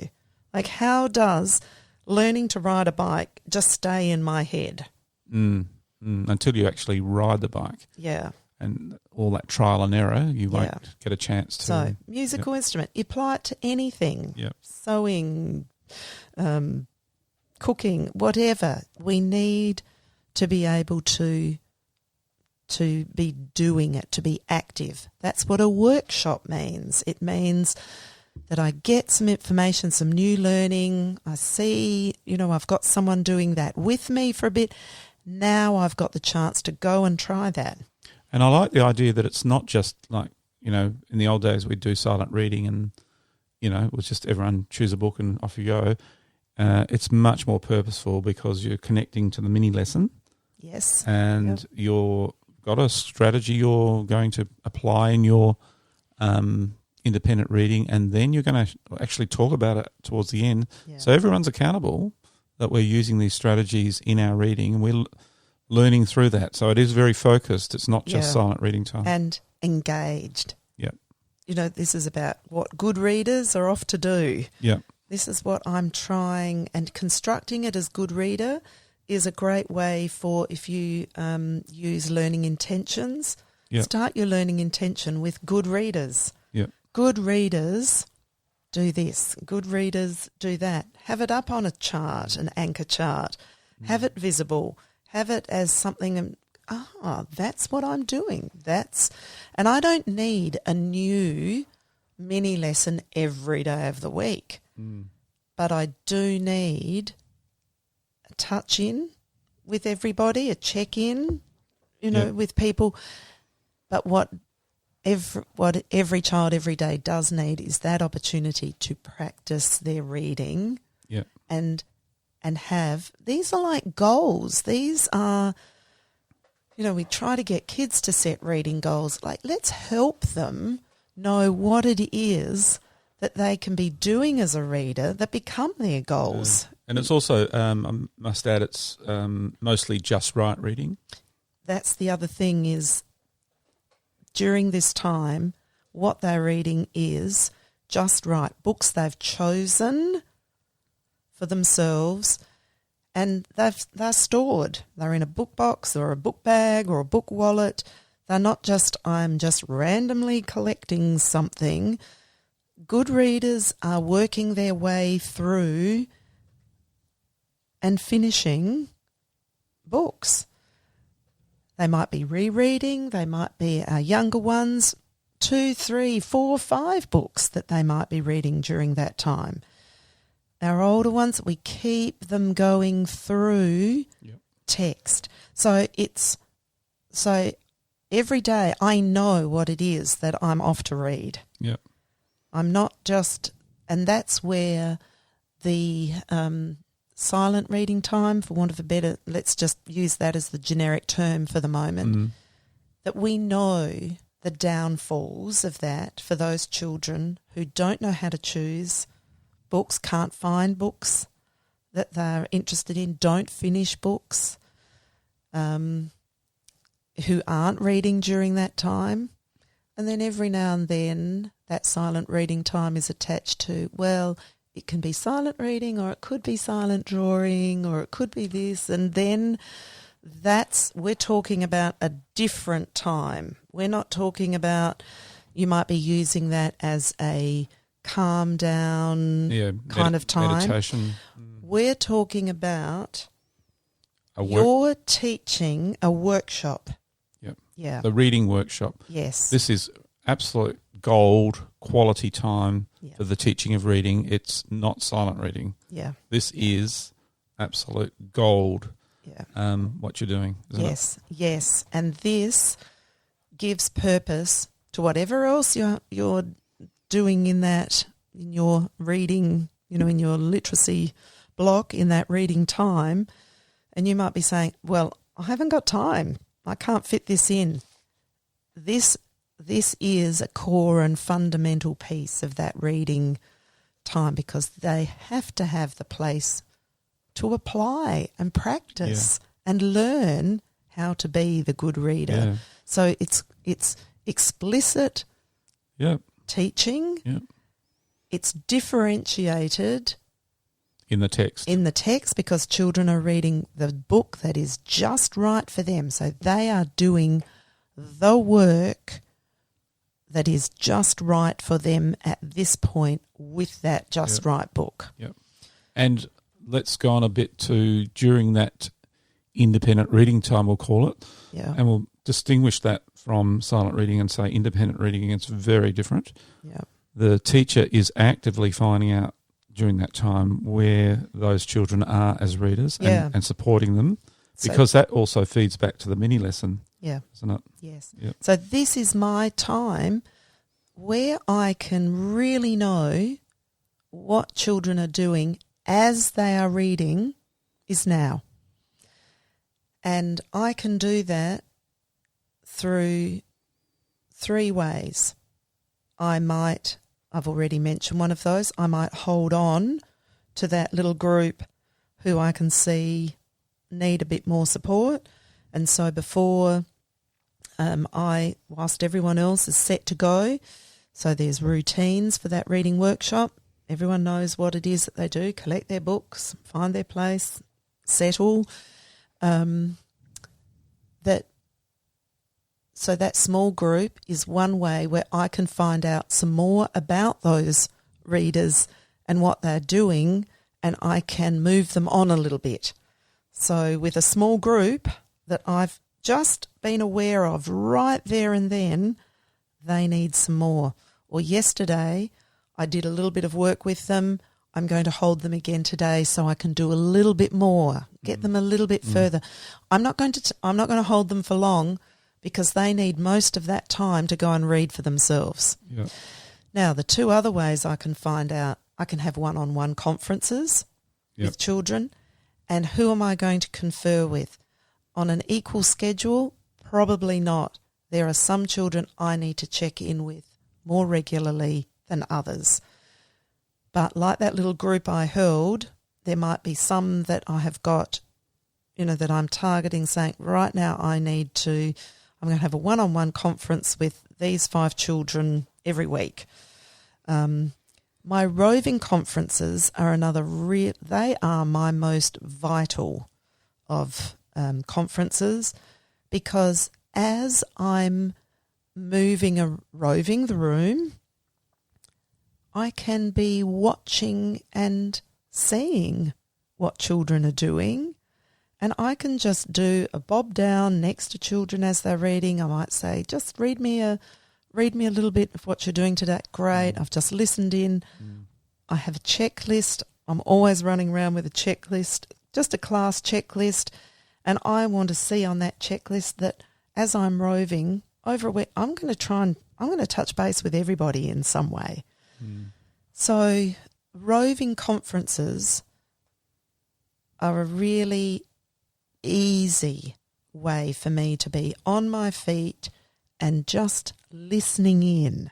How does learning to ride a bike just stay in my head? Until you actually ride the bike. Yeah. And all that trial and error, you won't get a chance to. So, musical instrument, you apply it to anything. Yep. Sewing, cooking, whatever. We need to be able to be doing it, to be active. That's what a workshop means. It means that I get some information, some new learning. I see, I've got someone doing that with me for a bit. Now I've got the chance to go and try that. And I like the idea that it's not just in the old days we'd do silent reading and, it was just everyone choose a book and off you go. It's much more purposeful because you're connecting to the mini lesson. Yes. And you've got a strategy you're going to apply in your independent reading, and then you're going to actually talk about it towards the end. Yeah. So everyone's accountable that we're using these strategies in our reading, and we're learning through that. So it is very focused. It's not just silent reading time. And engaged. Yep. This is about what good readers are off to do. Yep. This is what I'm trying, and constructing it as good reader is a great way for, if you use learning intentions, start your learning intention with good readers. Yep. Good readers do this. Good readers do that. Have it up on a chart, an anchor chart. Have it visible. Have it as something that's what I'm doing. And I don't need a new mini lesson every day of the week, but I do need a touch in with everybody, a check in, with people. But what every child every day does need is that opportunity to practice their reading. Yep. And have, these are like goals. These are, we try to get kids to set reading goals. Like, let's help them know what it is that they can be doing as a reader that become their goals. And it's also, I must add, it's mostly just right reading. That's the other thing is, during this time, what they're reading is just right. Books they've chosen for themselves, and they're stored. They're in a book box or a book bag or a book wallet. They're not just, I'm just randomly collecting something. Good readers are working their way through and finishing books. They might be rereading, they might be our younger ones, 2, 3, 4, 5 books that they might be reading during that time. Our older ones, we keep them going through text. So every day I know what it is that I'm off to read. Yep. I'm not just, and that's where the silent reading time, for want of a better, let's just use that as the generic term for the moment, that we know the downfalls of that for those children who don't know how to choose books, can't find books that they're interested in, don't finish books, who aren't reading during that time. And then every now and then that silent reading time is attached to, well, it can be silent reading or it could be silent drawing or it could be this. And then we're talking about a different time. We're not talking about, you might be using that as a calm down kind of time. Meditation. We're talking about you're teaching a workshop. Yep. Yeah. The reading workshop. Yes. This is absolute gold quality time for the teaching of reading. It's not silent reading. Yeah. This is absolute gold. Yeah. What you're doing. Isn't it? Yes. And this gives purpose to whatever else you're doing in your reading, in your literacy block, in that reading time. And you might be saying, well, I haven't got time. I can't fit this in. This is a core and fundamental piece of that reading time, because they have to have the place to apply and practice and learn how to be the good reader. Yeah. So it's explicit teaching. Yep. It's differentiated in the text because children are reading the book that is just right for them. So they are doing the work that is just right for them at this point with that just right book. Yep. And let's go on a bit to during that independent reading time, we'll call it. Yeah. And we'll distinguish that from silent reading and say independent reading. It's very different. Yeah. The teacher is actively finding out during that time where those children are as readers and supporting them, because that also feeds back to the mini lesson. Yeah. Isn't it? Yes. Yep. So this is my time where I can really know what children are doing as they are reading is now. And I can do that through 3 ways. I've already mentioned one of those, I might hold on to that little group who I can see need a bit more support. And so before whilst everyone else is set to go, so there's routines for that reading workshop. Everyone knows what it is that they do, collect their books, find their place, settle. So that small group is one way where I can find out some more about those readers and what they're doing, and I can move them on a little bit. So with a small group that I've just been aware of right there and then, they need some more. Or yesterday, I did a little bit of work with them. I'm going to hold them again today so I can do a little bit more, get them a little bit further. I'm not going to hold them for long because they need most of that time to go and read for themselves. Yeah. Now, the two other ways I can find out, I can have one-on-one conferences with children. And who am I going to confer with? On an equal schedule? Probably not. There are some children I need to check in with more regularly than others. But like that little group I held, there might be some that I have got, that I'm targeting, saying, right now I'm going to have a one-on-one conference with these 5 children every week. My roving conferences are they are my most vital of conferences, because as I'm roving the room, I can be watching and seeing what children are doing, and I can just do a bob down next to children as they're reading. I might say, just read me a little bit of what you're doing today. Great, I've just listened in. I have a checklist. I'm always running around with a checklist, just a class checklist, and I want to see on that checklist that as I'm roving over a week, I'm going to touch base with everybody in some way. So roving conferences are a really easy way for me to be on my feet and just listening in,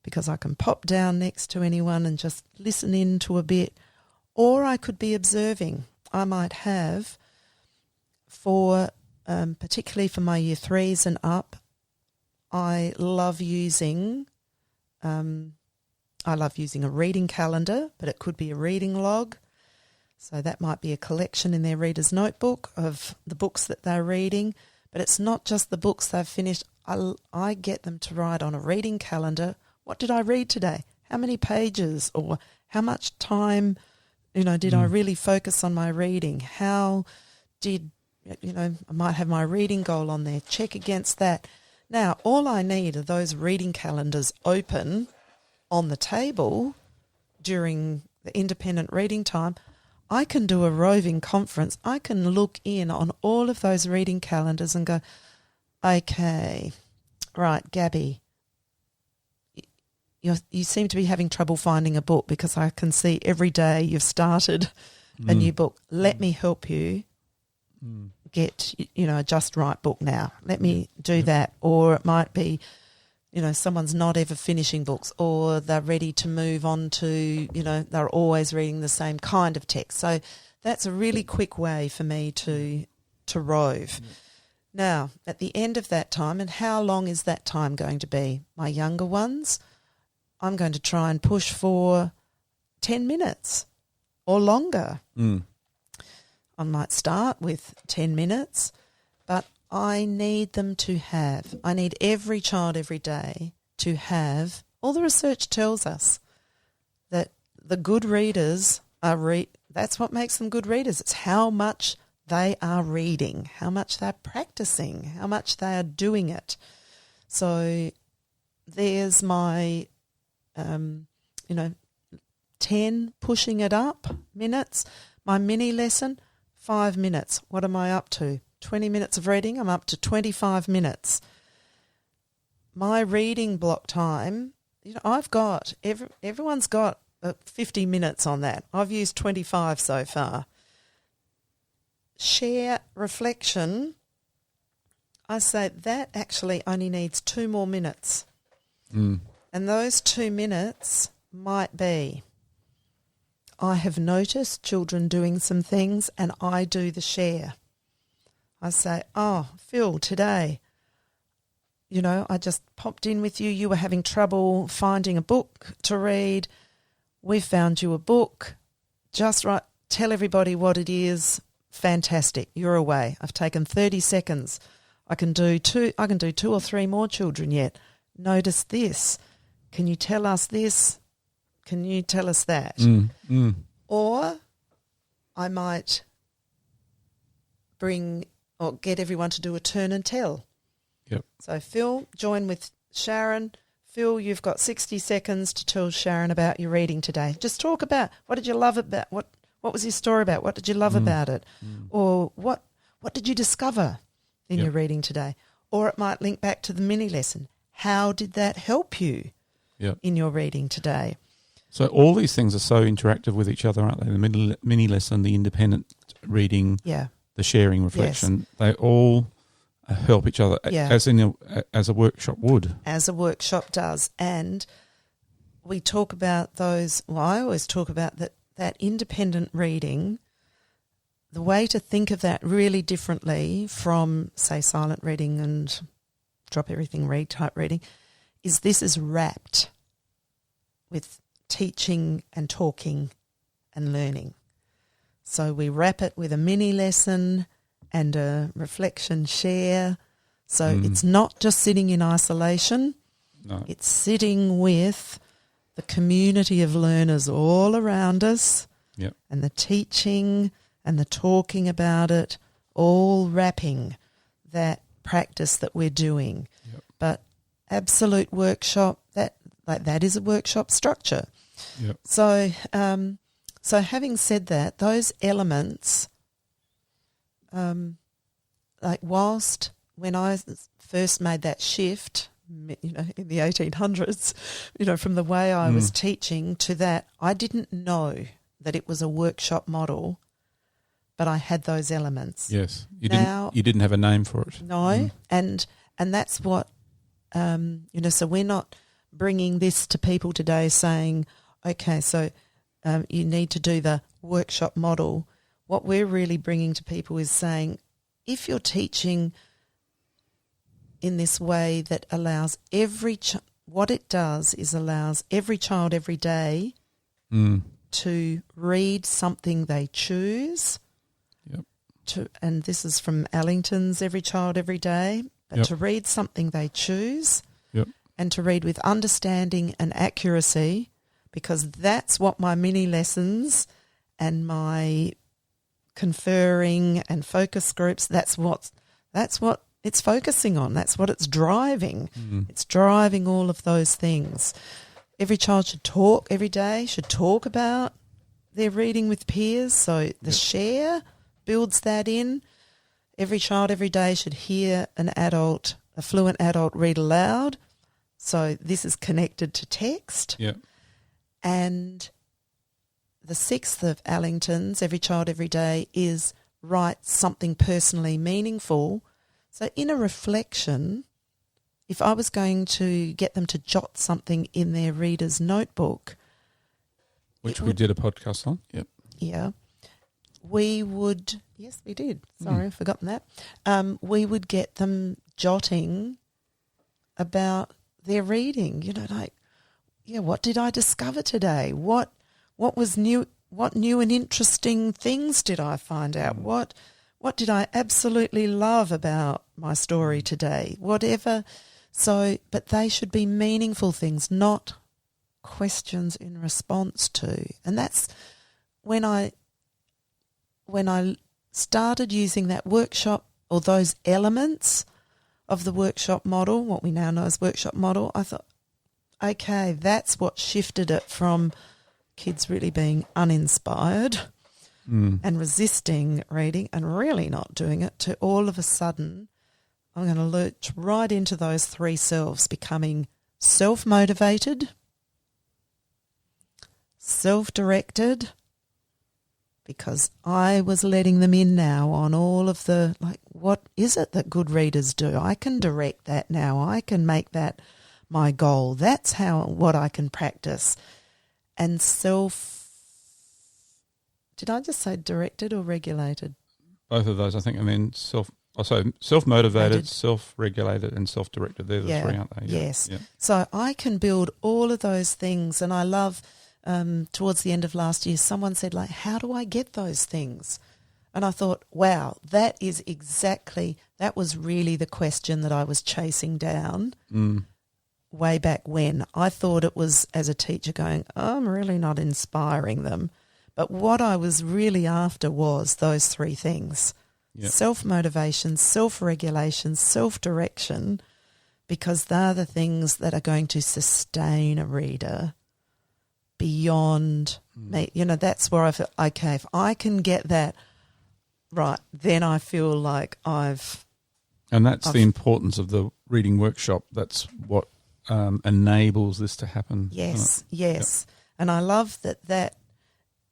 because I can pop down next to anyone and just listen in to a bit. Or I could be observing. I might have, particularly for my year 3s and up, I love using a reading calendar, but it could be a reading log. So that might be a collection in their reader's notebook of the books that they're reading. But it's not just the books they've finished. I get them to write on a reading calendar, what did I read today? How many pages? Or how much time, did I really focus on my reading? How did, I might have my reading goal on there. Check against that. Now, all I need are those reading calendars open on the table during the independent reading time. I can do a roving conference. I can look in on all of those reading calendars and go, okay, right, Gabby, you seem to be having trouble finding a book, because I can see every day you've started a new book. Let me help you get, a just right book now. Let me do that. Or it might be, someone's not ever finishing books, or they're ready to move on to, they're always reading the same kind of text. So that's a really quick way for me to rove. Now, at the end of that time, and how long is that time going to be? My younger ones, I'm going to try and push for 10 minutes or longer. I might start with 10 minutes, but I need I need every child every day to have, all the research tells us that the good readers that's what makes them good readers. It's how much they are reading, how much they're practicing, how much they are doing it. So there's my, 10 pushing it up minutes. My mini lesson, 5 minutes. What am I up to? 20 minutes of reading, I'm up to 25 minutes. My reading block time, I've got, everyone's got 50 minutes on that. I've used 25 so far. Share reflection, I say that actually only needs 2 more minutes. And those 2 minutes might be, I have noticed children doing some things and I do the share. I say, oh, Phil, today, I just popped in with you. You were having trouble finding a book to read. We found you a book. Just right. Tell everybody what it is. Fantastic. You're away. I've taken 30 seconds. I can do 2 or 3 more children yet. Notice this. Can you tell us this? Can you tell us that? Or I might bring or get everyone to do a turn and tell. Yep. So Phil, join with Sharon. Phil, you've got 60 seconds to tell Sharon about your reading today. Just talk about what did you love about what was your story about? What did you love about it? Or what did you discover in your reading today? Or it might link back to the mini lesson. How did that help you in your reading today? So all these things are so interactive with each other, aren't they? The mini lesson, the independent reading, the sharing reflection, they all help each other as a workshop would. As a workshop does. And we talk about those, well, I always talk about that independent reading. The way to think of that really differently from, say, silent reading and drop everything, read type reading, is this is wrapped with teaching and talking and learning. So we wrap it with a mini lesson and a reflection share. So it's not just sitting in isolation. No. It's sitting with the community of learners all around us and the teaching and the talking about it, all wrapping that practice that we're doing. Yep. But absolute workshop, that is a workshop structure. Yep. So so having said that, those elements, like whilst when I first made that shift, in the 1800s, from the way I was teaching to that, I didn't know that it was a workshop model, but I had those elements. Yes, you didn't have a name for it. No, and that's what so we're not bringing this to people today saying, okay, so you need to do the workshop model. What we're really bringing to people is saying, if you're teaching in this way that allows what it does is allows every child every day to read something they choose. Yep. And this is from Allington's Every Child Every Day, but to read something they choose and to read with understanding and accuracy, because that's what my mini lessons and my conferring and focus groups, that's what it's focusing on. That's what it's driving. It's driving all of those things. Every child should talk every day, should talk about their reading with peers. So the share builds that in. Every child every day should hear a fluent adult read aloud. So this is connected to text. Yeah. And the sixth of Allington's Every Child Every Day is write something personally meaningful. So in a reflection, if I was going to get them to jot something in their reader's notebook, which we did a podcast on. Yep. Yeah. We would, yes, we did. Sorry, I've forgotten that. We would get them jotting about their reading, what did I discover today? What was new? What new and interesting things did I find out? What did I absolutely love about my story today? Whatever. So, but they should be meaningful things, not questions in response to. And that's when I started using that workshop or those elements of the workshop model, what we now know as workshop model, I thought, okay, that's what shifted it from kids really being uninspired and resisting reading and really not doing it to all of a sudden I'm going to lurch right into those three selves, becoming self-motivated, self-directed, because I was letting them in now on all of the, what is it that good readers do? I can direct that now. I can make that my goal. That's what I can practice. And did I just say directed or regulated? Both of those, I think. I mean, self-motivated, self-regulated and self-directed. They're the three, aren't they? Yeah. Yes. Yeah. So I can build all of those things, and I love, towards the end of last year, someone said, how do I get those things? And I thought, wow, that was really the question that I was chasing down way back when. I thought it was, as a teacher, going, I'm really not inspiring them. But what I was really after was those three things. Yep. self-motivation, self-regulation, self-direction, because they're the things that are going to sustain a reader beyond me. You know, that's where I feel, okay, if I can get that right, then I feel like I've... And that's the importance of the reading workshop. That's what enables this to happen. Yes, yes. Yep. And I love that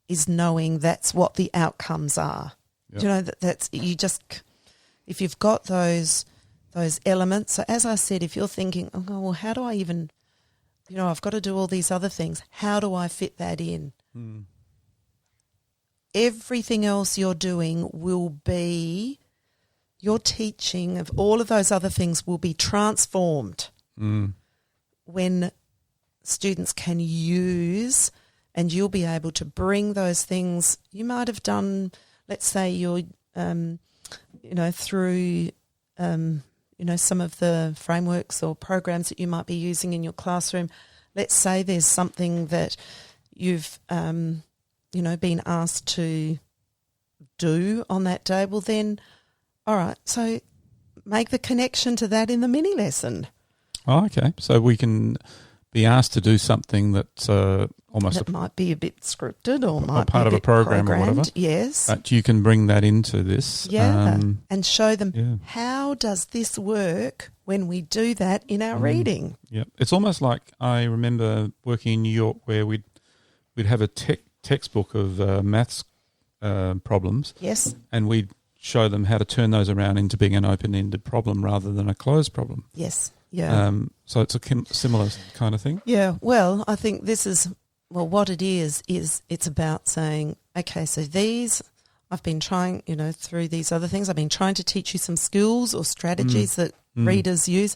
is knowing that's what the outcomes are. Yep. You know, that's you just, if you've got those elements. So as I said, if you're thinking, oh, well, how do I even, you know, I've got to do all these other things. How do I fit that in? Everything else you're doing will be, your teaching of all of those other things will be transformed when students can use, and you'll be able to bring those things you might have done, let's say you're, you know, through, you know, some of the frameworks or programs that you might be using in your classroom. Let's say there's something that you've, you know, been asked to do on that day. Well, then, all right, so make the connection to that in the mini lesson. Oh, okay. So we can be asked to do something that's almost... It might be a bit scripted or might part be of a program or whatever. Yes. But you can bring that into this. Yeah, and show them how does this work when we do that in our reading. Yeah, it's almost like I remember working in New York where we'd have a textbook of maths problems. Yes. And we'd show them how to turn those around into being an open-ended problem rather than a closed problem. Yes. Yeah. So it's a similar kind of thing. Yeah. Well, I think this is, well, what it is it's about saying, okay, so these, I've been trying, you know, through these other things, I've been trying to teach you some skills or strategies that readers use.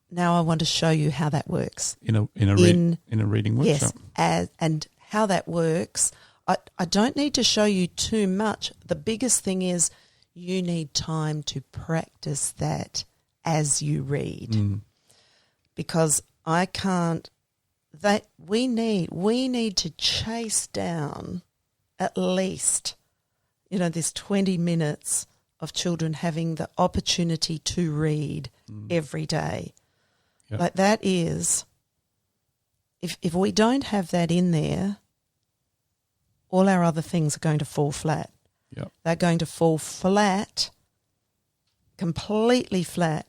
Now I want to show you how that works. In a reading workshop. Yes, and how that works. I don't need to show you too much. The biggest thing is you need time to practice that as you read, because I can't. That we need to chase down at least, you know, this 20 minutes of children having the opportunity to read every day. Yep. Like that is, if we don't have that in there, all our other things are going to fall flat. Yep. They're going to fall flat, completely flat,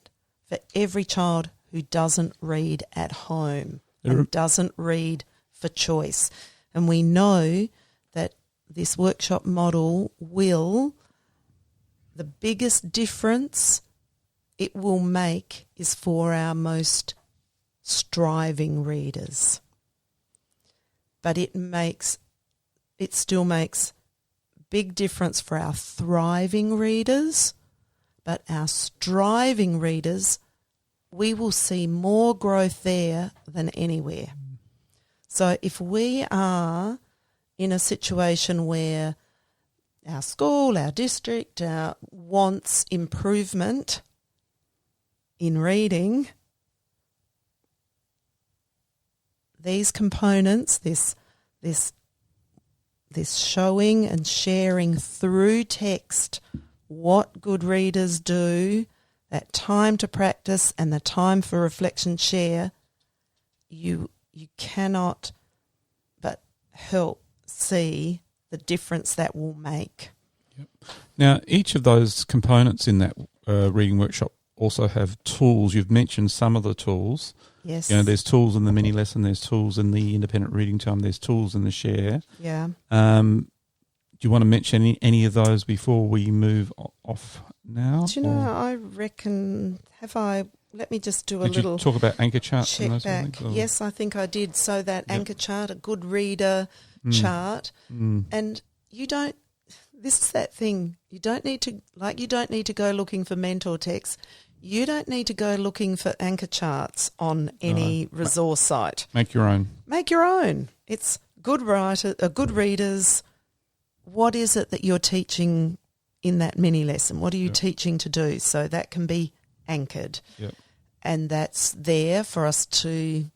for every child who doesn't read at home and doesn't read for choice. And we know that this workshop model will, the biggest difference it will make is for our most striving readers. But it still makes big difference for our thriving readers, but our striving readers, we will see more growth there than anywhere. So if we are in a situation where our school, our district, wants improvement in reading, these components, this showing and sharing through text what good readers do, that time to practice and the time for reflection share, you cannot but help see the difference that will make. Yep. Now, each of those components in that reading workshop also have tools. You've mentioned some of the tools. Yes. You know, there's tools in the mini lesson, there's tools in the independent reading time, there's tools in the share. Yeah. Do you want to mention any of those before we move off now? Do you know, I reckon, let me just do a Did little you talk about anchor charts check and those back. sort of things? Yes, I think I did. So that anchor chart, a good reader chart, and this is that thing, you don't need to go looking for mentor texts. You don't need to go looking for anchor charts on any resource site. Make your own. Make your own. It's good readers. What is it that you're teaching in that mini lesson? What are you teaching to do? So that can be anchored. Yep. And that's there for us to,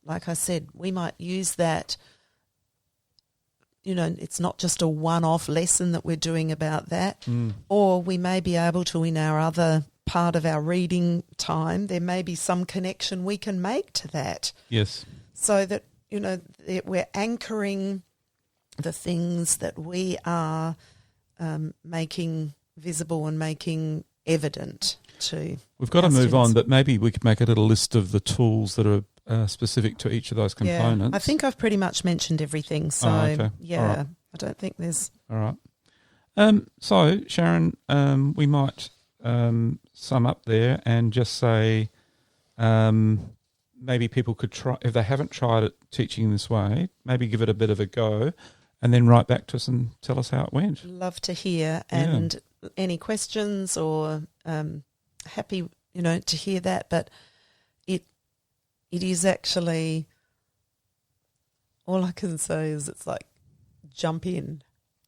like I said, we might use that it's not just a one-off lesson that we're doing about that, or we may be able to, in our other part of our reading time, there may be some connection we can make to that. Yes. So that, we're anchoring the things that we are making visible and making evident to. We've got to move students. on, but maybe we could make a little list of the tools that are specific to each of those components. Yeah, I think I've pretty much mentioned everything. So, okay. yeah, All right. I don't think there's... All right. So, Sharon, we might sum up there and just say maybe people could try, if they haven't tried it teaching this way, maybe give it a bit of a go and then write back to us and tell us how it went. Love to hear. And any questions or happy, to hear that. But it is actually, all I can say is it's like jump in,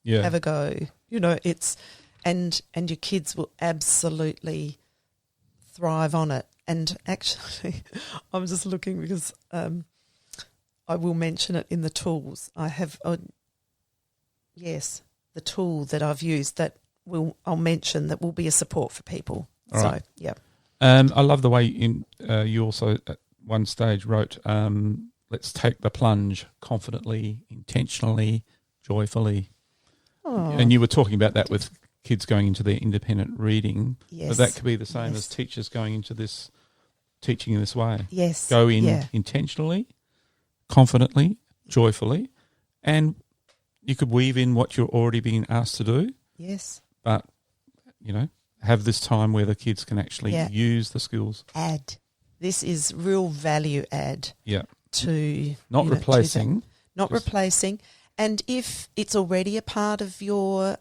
have a go. It's, and your kids will absolutely thrive on it. And actually, I'm just looking because I will mention it in the tools. I have, the tool that I've used that I'll mention that will be a support for people. All right. Yeah. I love the way you also at one stage wrote, let's take the plunge confidently, intentionally, joyfully. Oh. And you were talking about that with kids going into their independent reading. Yes. But that could be the same as teachers going into this, teaching in this way. Yes. Go in intentionally, confidently, joyfully, and you could weave in what you're already being asked to do. Yes. But, have this time where the kids can actually use the skills. Add. This is real value add. Yeah. To not replacing. Not replacing. And if it's already a part of your,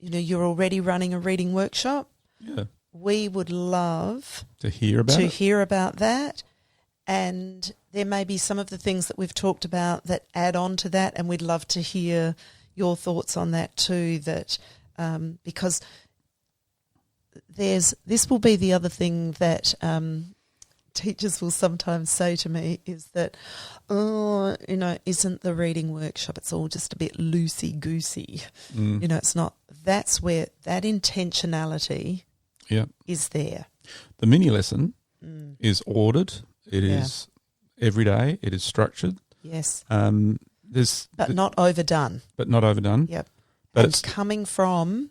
you're already running a reading workshop, we would love to hear about that. And there may be some of the things that we've talked about that add on to that, and we'd love to hear your thoughts on that too. That because this will be the other thing that teachers will sometimes say to me is that, isn't the reading workshop, it's all just a bit loosey-goosey. It's not. That's where that intentionality is there. The mini lesson is ordered. It is every day. It is structured. Yes. But not overdone. Yep. But it's coming from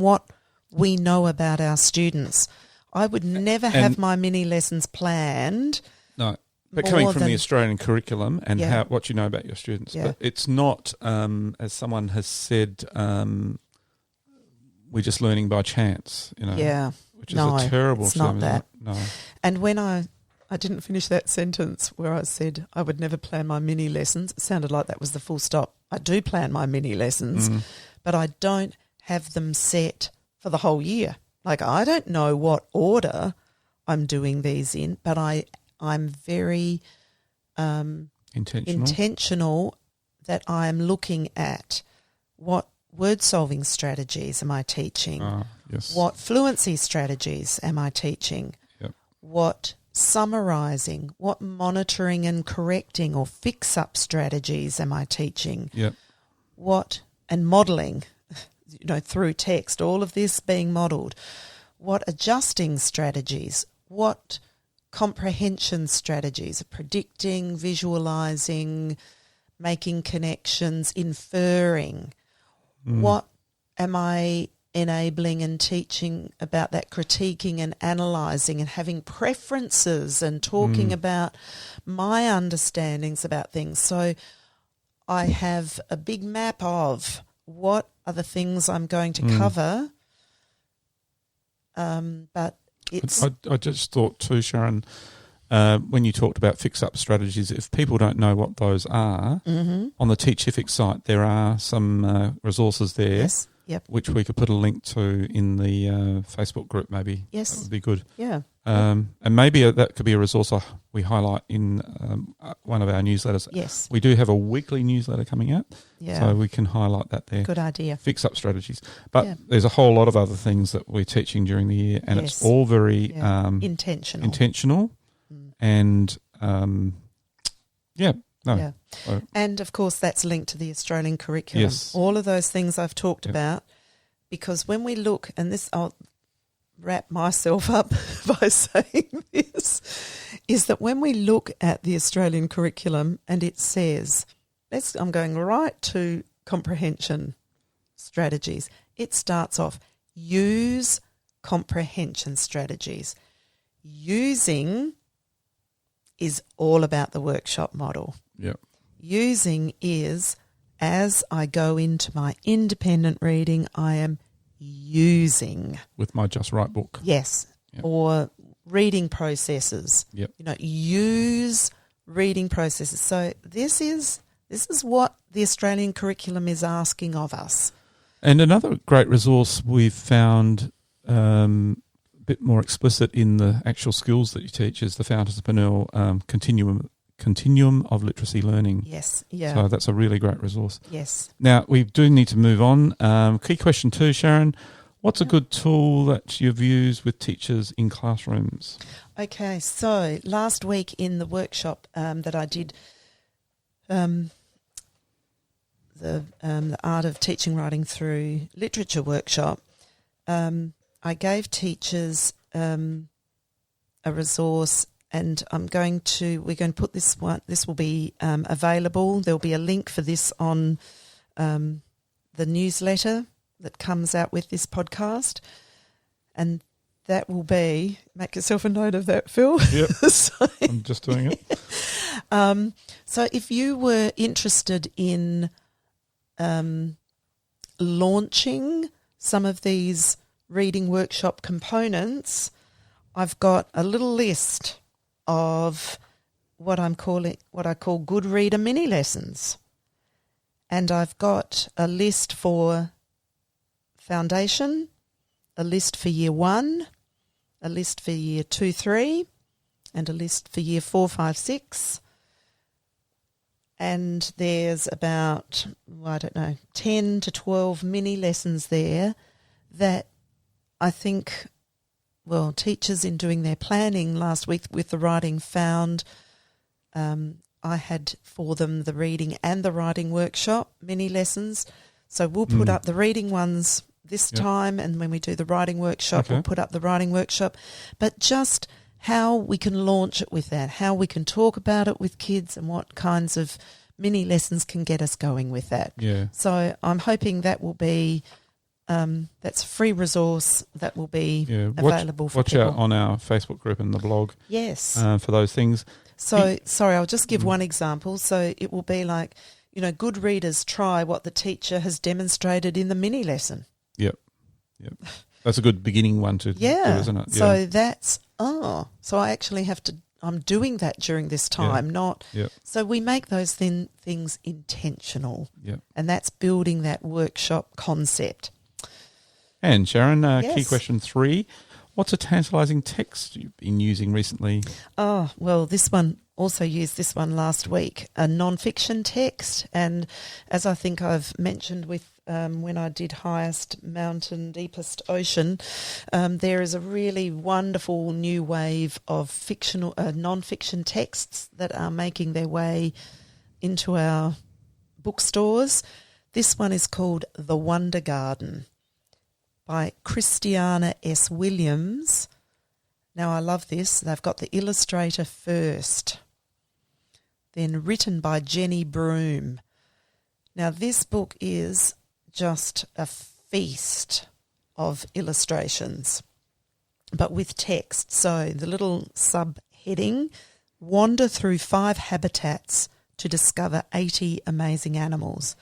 what we know about our students. I would never have my mini lessons planned. No, but coming from the Australian curriculum and what you know about your students. Yeah. But it's not, as someone has said, we're just learning by chance, which is a terrible it's term. Not that. No. And when I didn't finish that sentence where I said I would never plan my mini lessons, it sounded like that was the full stop. I do plan my mini lessons, but I don't have them set for the whole year. Like, I don't know what order I'm doing these in, but I'm very intentional that I'm looking at what word-solving strategies am I teaching, what fluency strategies am I teaching, what summarising, what monitoring and correcting or fix-up strategies am I teaching, and modelling, through text, all of this being modelled, what adjusting strategies, what comprehension strategies, predicting, visualising, making connections, inferring. What am I enabling and teaching about that, critiquing and analysing and having preferences and talking about my understandings about things. So I have a big map of what are the things I'm going to cover, but it's... I just thought too, Sharon, when you talked about fix-up strategies, if people don't know what those are, on the Teachific site there are some resources there which we could put a link to in the Facebook group maybe. Yes. That would be good. Yeah. And maybe that could be a resource we highlight in one of our newsletters. Yes. We do have a weekly newsletter coming out, so we can highlight that there. Good idea. Fix-up strategies. But there's a whole lot of other things that we're teaching during the year, and it's all very intentional. And Yeah. No. Yeah. Oh. And, of course, that's linked to the Australian curriculum. Yes. All of those things I've talked about, because when we look, and this I'll wrap myself up by saying this, is that when we look at the Australian curriculum and it says, I'm going right to comprehension strategies, it starts off, use comprehension strategies. Using is all about the workshop model. Yeah. Using is, as I go into my independent reading, I am using. With my Just Right book. Yes. Yep. Or reading processes. Yep. Use reading processes. So this is what the Australian curriculum is asking of us. And another great resource we've found a bit more explicit in the actual skills that you teach is the Fountains of Purnell Continuum of Literacy Learning. Yes, yeah. So that's a really great resource. Yes. Now, we do need to move on. Key question 2, Sharon. What's a good tool that you've used with teachers in classrooms? Okay, so last week in the workshop that I did, the Art of Teaching Writing Through Literature workshop, I gave teachers a resource, and we're going to put this one. This will be available. There'll be a link for this on the newsletter that comes out with this podcast, and that will be, make yourself a note of that, Phil. Yep, So, I'm just doing it. So if you were interested in launching some of these reading workshop components, I've got a little list of what I call good reader mini lessons. And I've got a list for foundation, a list for year 1, a list for year 2, 3, and a list for year 4, 5, 6. And there's about, 10 to 12 mini lessons there that I think, teachers in doing their planning last week with the writing found I had for them the reading and the writing workshop mini lessons. So we'll put up the reading ones this time, and when we do the writing workshop, we'll put up the writing workshop. But just how we can launch it with that, how we can talk about it with kids, and what kinds of mini lessons can get us going with that. Yeah. So I'm hoping that will be that's a free resource that will be available for people. Watch out on our Facebook group and the blog. Yes. For those things. So, sorry, I'll just give one example. So it will be like, good readers try what the teacher has demonstrated in the mini lesson. Yep. That's a good beginning one to do, isn't it? So that's, so I actually I'm doing that during this time, so we make those things intentional. Yep. And that's building that workshop concept. And Sharon, key question 3. What's a tantalising text you've been using recently? Oh, well, this one, also used this one last week, a non-fiction text. And as I think I've mentioned with when I did Highest Mountain, Deepest Ocean, there is a really wonderful new wave of non-fiction texts that are making their way into our bookstores. This one is called The Wonder Garden by Christiana S. Williams. Now, I love this. They've got the illustrator first, then written by Jenny Broom. Now, this book is just a feast of illustrations, but with text. So the little subheading, wander through 5 habitats to discover 80 amazing animals.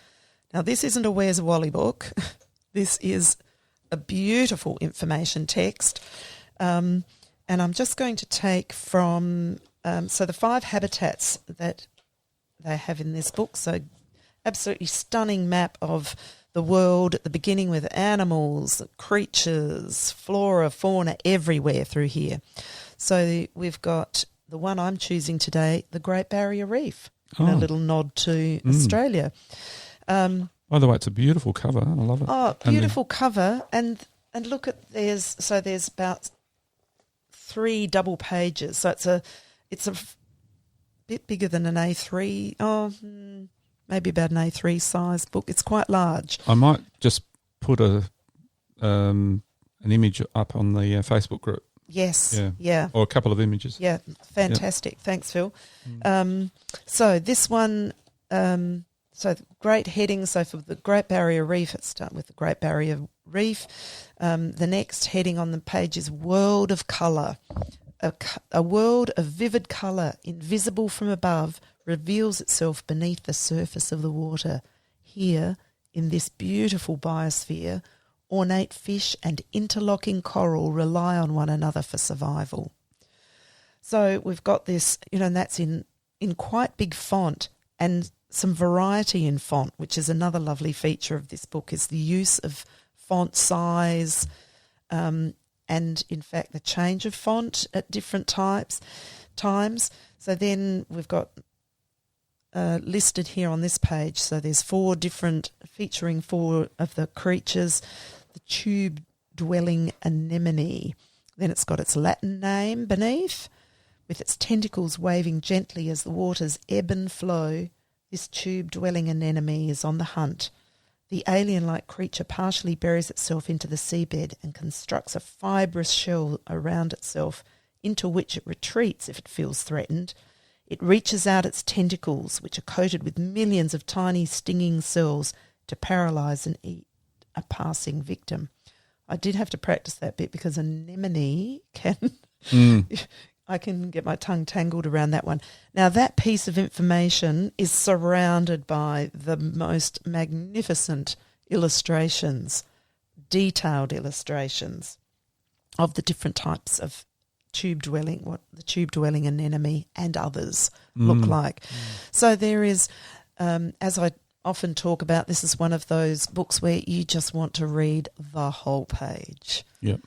Now, this isn't a Where's Wally book. This is a beautiful information text. And I'm just going to take from, the 5 habitats that they have in this book. So absolutely stunning map of the world at the beginning with animals, creatures, flora, fauna everywhere through here. So we've got the one I'm choosing today, the Great Barrier Reef, a little nod to Australia. By the way, it's a beautiful cover. I love it. Oh, beautiful cover. And look at, there's about 3 double pages. So it's a bit bigger than an A3. Maybe about an A3 size book. It's quite large. I might just put an image up on the Facebook group. Yes. Yeah. Or a couple of images. Yeah. Fantastic. Yep. Thanks, Phil. So this one, so great heading. So for the Great Barrier Reef, let's start with the Great Barrier Reef. The next heading on the page is World of Colour. A world of vivid colour, invisible from above, reveals itself beneath the surface of the water. Here, in this beautiful biosphere, ornate fish and interlocking coral rely on one another for survival. So we've got this, and that's in quite big font and some variety in font, which is another lovely feature of this book, is the use of font size and, in fact, the change of font at different times. So then we've got listed here on this page. So there's featuring four of the creatures. The tube-dwelling anemone. Then it's got its Latin name beneath, with its tentacles waving gently as the waters ebb and flow. This tube-dwelling anemone is on the hunt. The alien-like creature partially buries itself into the seabed and constructs a fibrous shell around itself, into which it retreats if it feels threatened. It reaches out its tentacles, which are coated with millions of tiny stinging cells, to paralyse and eat a passing victim. I did have to practice that bit because anemone can... I can get my tongue tangled around that one. Now, that piece of information is surrounded by the most magnificent illustrations, detailed illustrations of the different types of tube-dwelling, what the tube-dwelling anemone and others look like. So there is, as I often talk about, this is one of those books where you just want to read the whole page. Yep.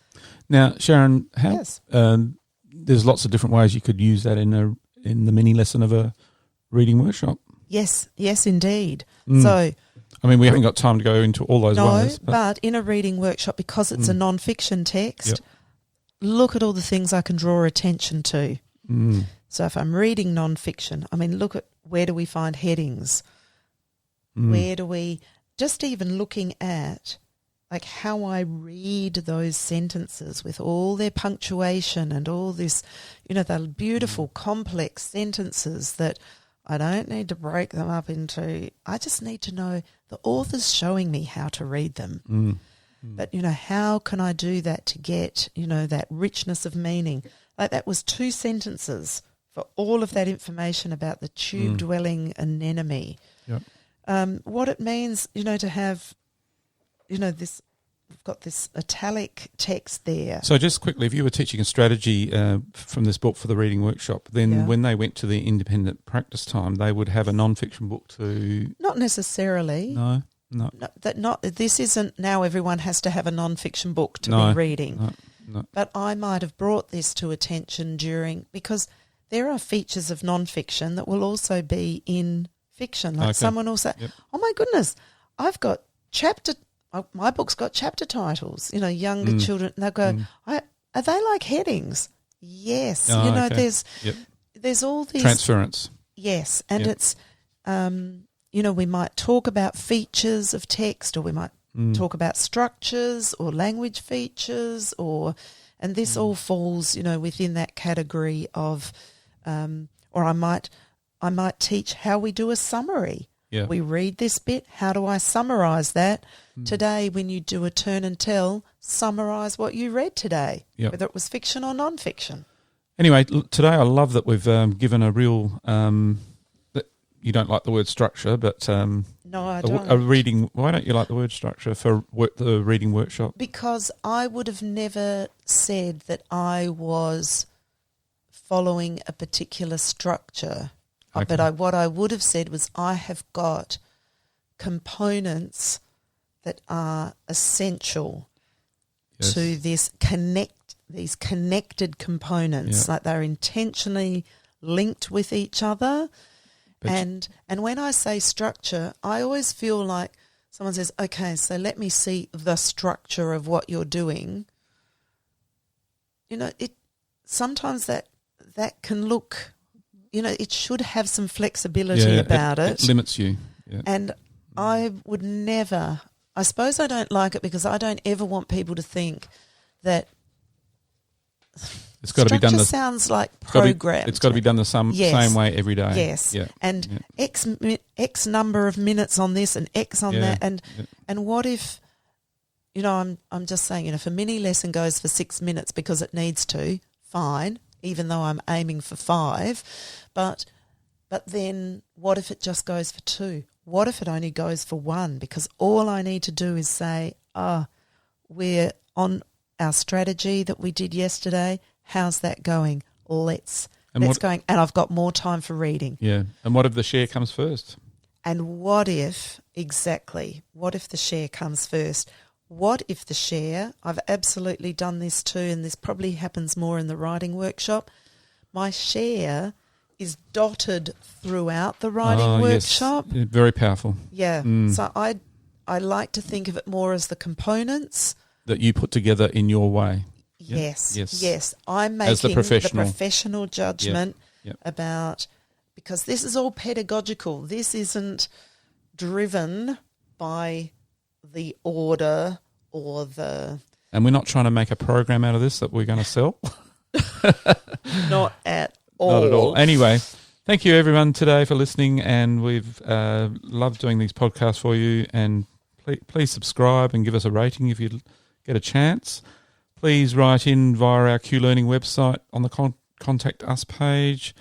Now, Sharon, Yes. There's lots of different ways you could use that in the mini lesson of a reading workshop. Yes, indeed. So, I mean, we haven't got time to go into all those ways. But in a reading workshop, because it's a non-fiction text, look at all the things I can draw attention to. So if I'm reading non-fiction, I mean, look at where do we find headings? Where do we, just even looking at like how I read those sentences with all their punctuation and all this, the beautiful complex sentences that I don't need to break them up into. I just need to know the author's showing me how to read them. But, how can I do that to get, that richness of meaning? Like that was 2 sentences for all of that information about the tube-dwelling anemone. Yep. What it means, to have, this, we've got this italic text there. So just quickly, if you were teaching a strategy from this book for the reading workshop, then when they went to the independent practice time, they would have a non-fiction book to... Not necessarily. No. This isn't now everyone has to have a non-fiction book to be reading. No. But I might have brought this to attention because there are features of non-fiction that will also be in fiction. Like someone will say, oh my goodness, I've got my book's got chapter titles, younger children. They'll go, are they like headings? Yes. There's all these... Transference. Yes. And it's, we might talk about features of text, or we might talk about structures or language features, and this all falls, within that category of, or I might teach how we do a summary. Yeah. We read this bit. How do I summarise that? Today, when you do a turn and tell, summarise what you read today, whether it was fiction or non-fiction. Anyway, today I love that we've given a real... that you don't like the word structure, but... no, I don't. A reading... Why don't you like the word structure for the reading workshop? Because I would have never said that I was following a particular structure. Okay. But what I would have said was I have got components that are essential to these connected components, like they're intentionally linked with each other. And when I say structure, I always feel like someone says, okay, so let me see the structure of what you're doing. Sometimes that can look it should have some flexibility about it. It limits you. Yeah. And I would never, I suppose I don't like it because I don't ever want people to think that it's got to be done. Sounds like programmed. It's got to be done the same way every day. Yes. Yeah. And X number of minutes on this and X on that. And what if, I'm just saying, if a mini lesson goes for 6 minutes because it needs to, fine, even though I'm aiming for 5, but then what if it just goes for 2? What if it only goes for 1? Because all I need to do is say, we're on our strategy that we did yesterday. How's that going? Let's going. And I've got more time for reading. Yeah. And what if the share comes first? And what if the share comes first? What if the share, I've absolutely done this too, and this probably happens more in the writing workshop, my share is dotted throughout the writing workshop. Yes. Very powerful. Yeah. So I like to think of it more as the components that you put together in your way. Yes. I'm making as the professional judgment about, because this is all pedagogical. This isn't driven by the order or the... And we're not trying to make a program out of this that we're going to sell. Not at all. Not at all. Anyway, thank you everyone today for listening, and we've loved doing these podcasts for you, and please subscribe and give us a rating if you get a chance. Please write in via our Q Learning website on the Contact Us page.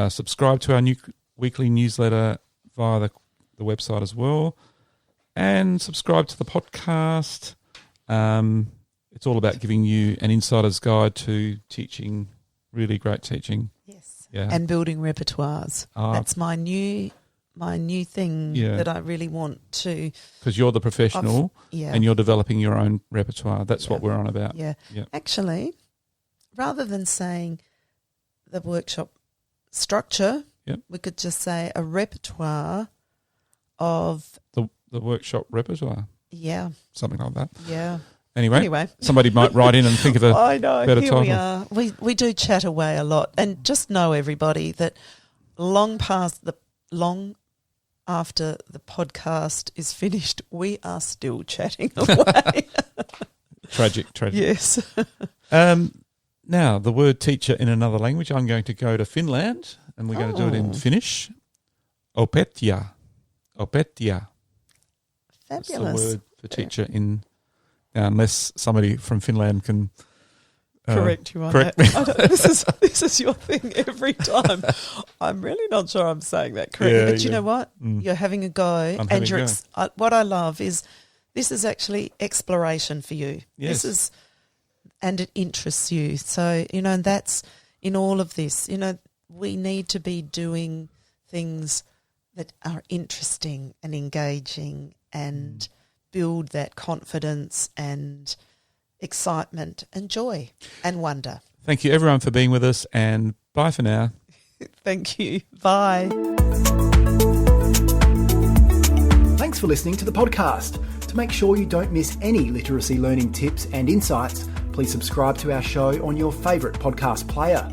Subscribe to our new weekly newsletter via the website as well. And subscribe to the podcast. It's all about giving you an insider's guide to teaching, really great teaching. Yes. Yeah. And building repertoires. That's my new thing that I really want to... Because you're the professional and you're developing your own repertoire. That's what we're on about. Yeah. Actually, rather than saying the workshop structure, we could just say a repertoire of... The workshop repertoire. Yeah. Something like that. Yeah. Anyway, somebody might write in and think of a better title. We are. We do chat away a lot. And just know, everybody, that long after the podcast is finished, we are still chatting away. Tragic. Yes. Now, the word teacher in another language, I'm going to go to Finland, and we're going to do it in Finnish. Opettaja. Fabulous. That's the word for teacher now, unless somebody from Finland can correct you on correct that. This is your thing every time. I'm really not sure I'm saying that correctly, but you know what? You're having a go, what I love is this is actually exploration for you. Yes. And it interests you. So, and that's in all of this. We need to be doing things that are interesting and engaging and build that confidence and excitement and joy and wonder. Thank you, everyone, for being with us, and bye for now. Thank you. Bye. Thanks for listening to the podcast. To make sure you don't miss any literacy learning tips and insights, please subscribe to our show on your favourite podcast player.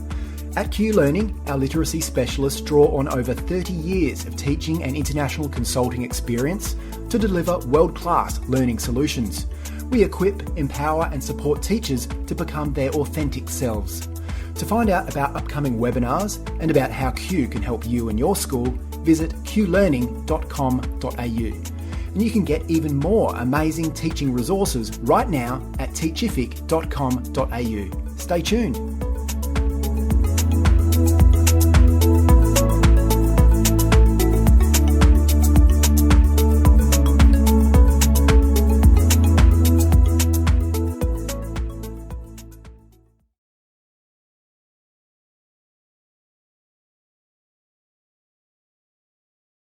At Q Learning, our literacy specialists draw on over 30 years of teaching and international consulting experience to deliver world-class learning solutions. We equip, empower and support teachers to become their authentic selves. To find out about upcoming webinars and about how Q can help you and your school, visit qlearning.com.au. And you can get even more amazing teaching resources right now at teachific.com.au. Stay tuned.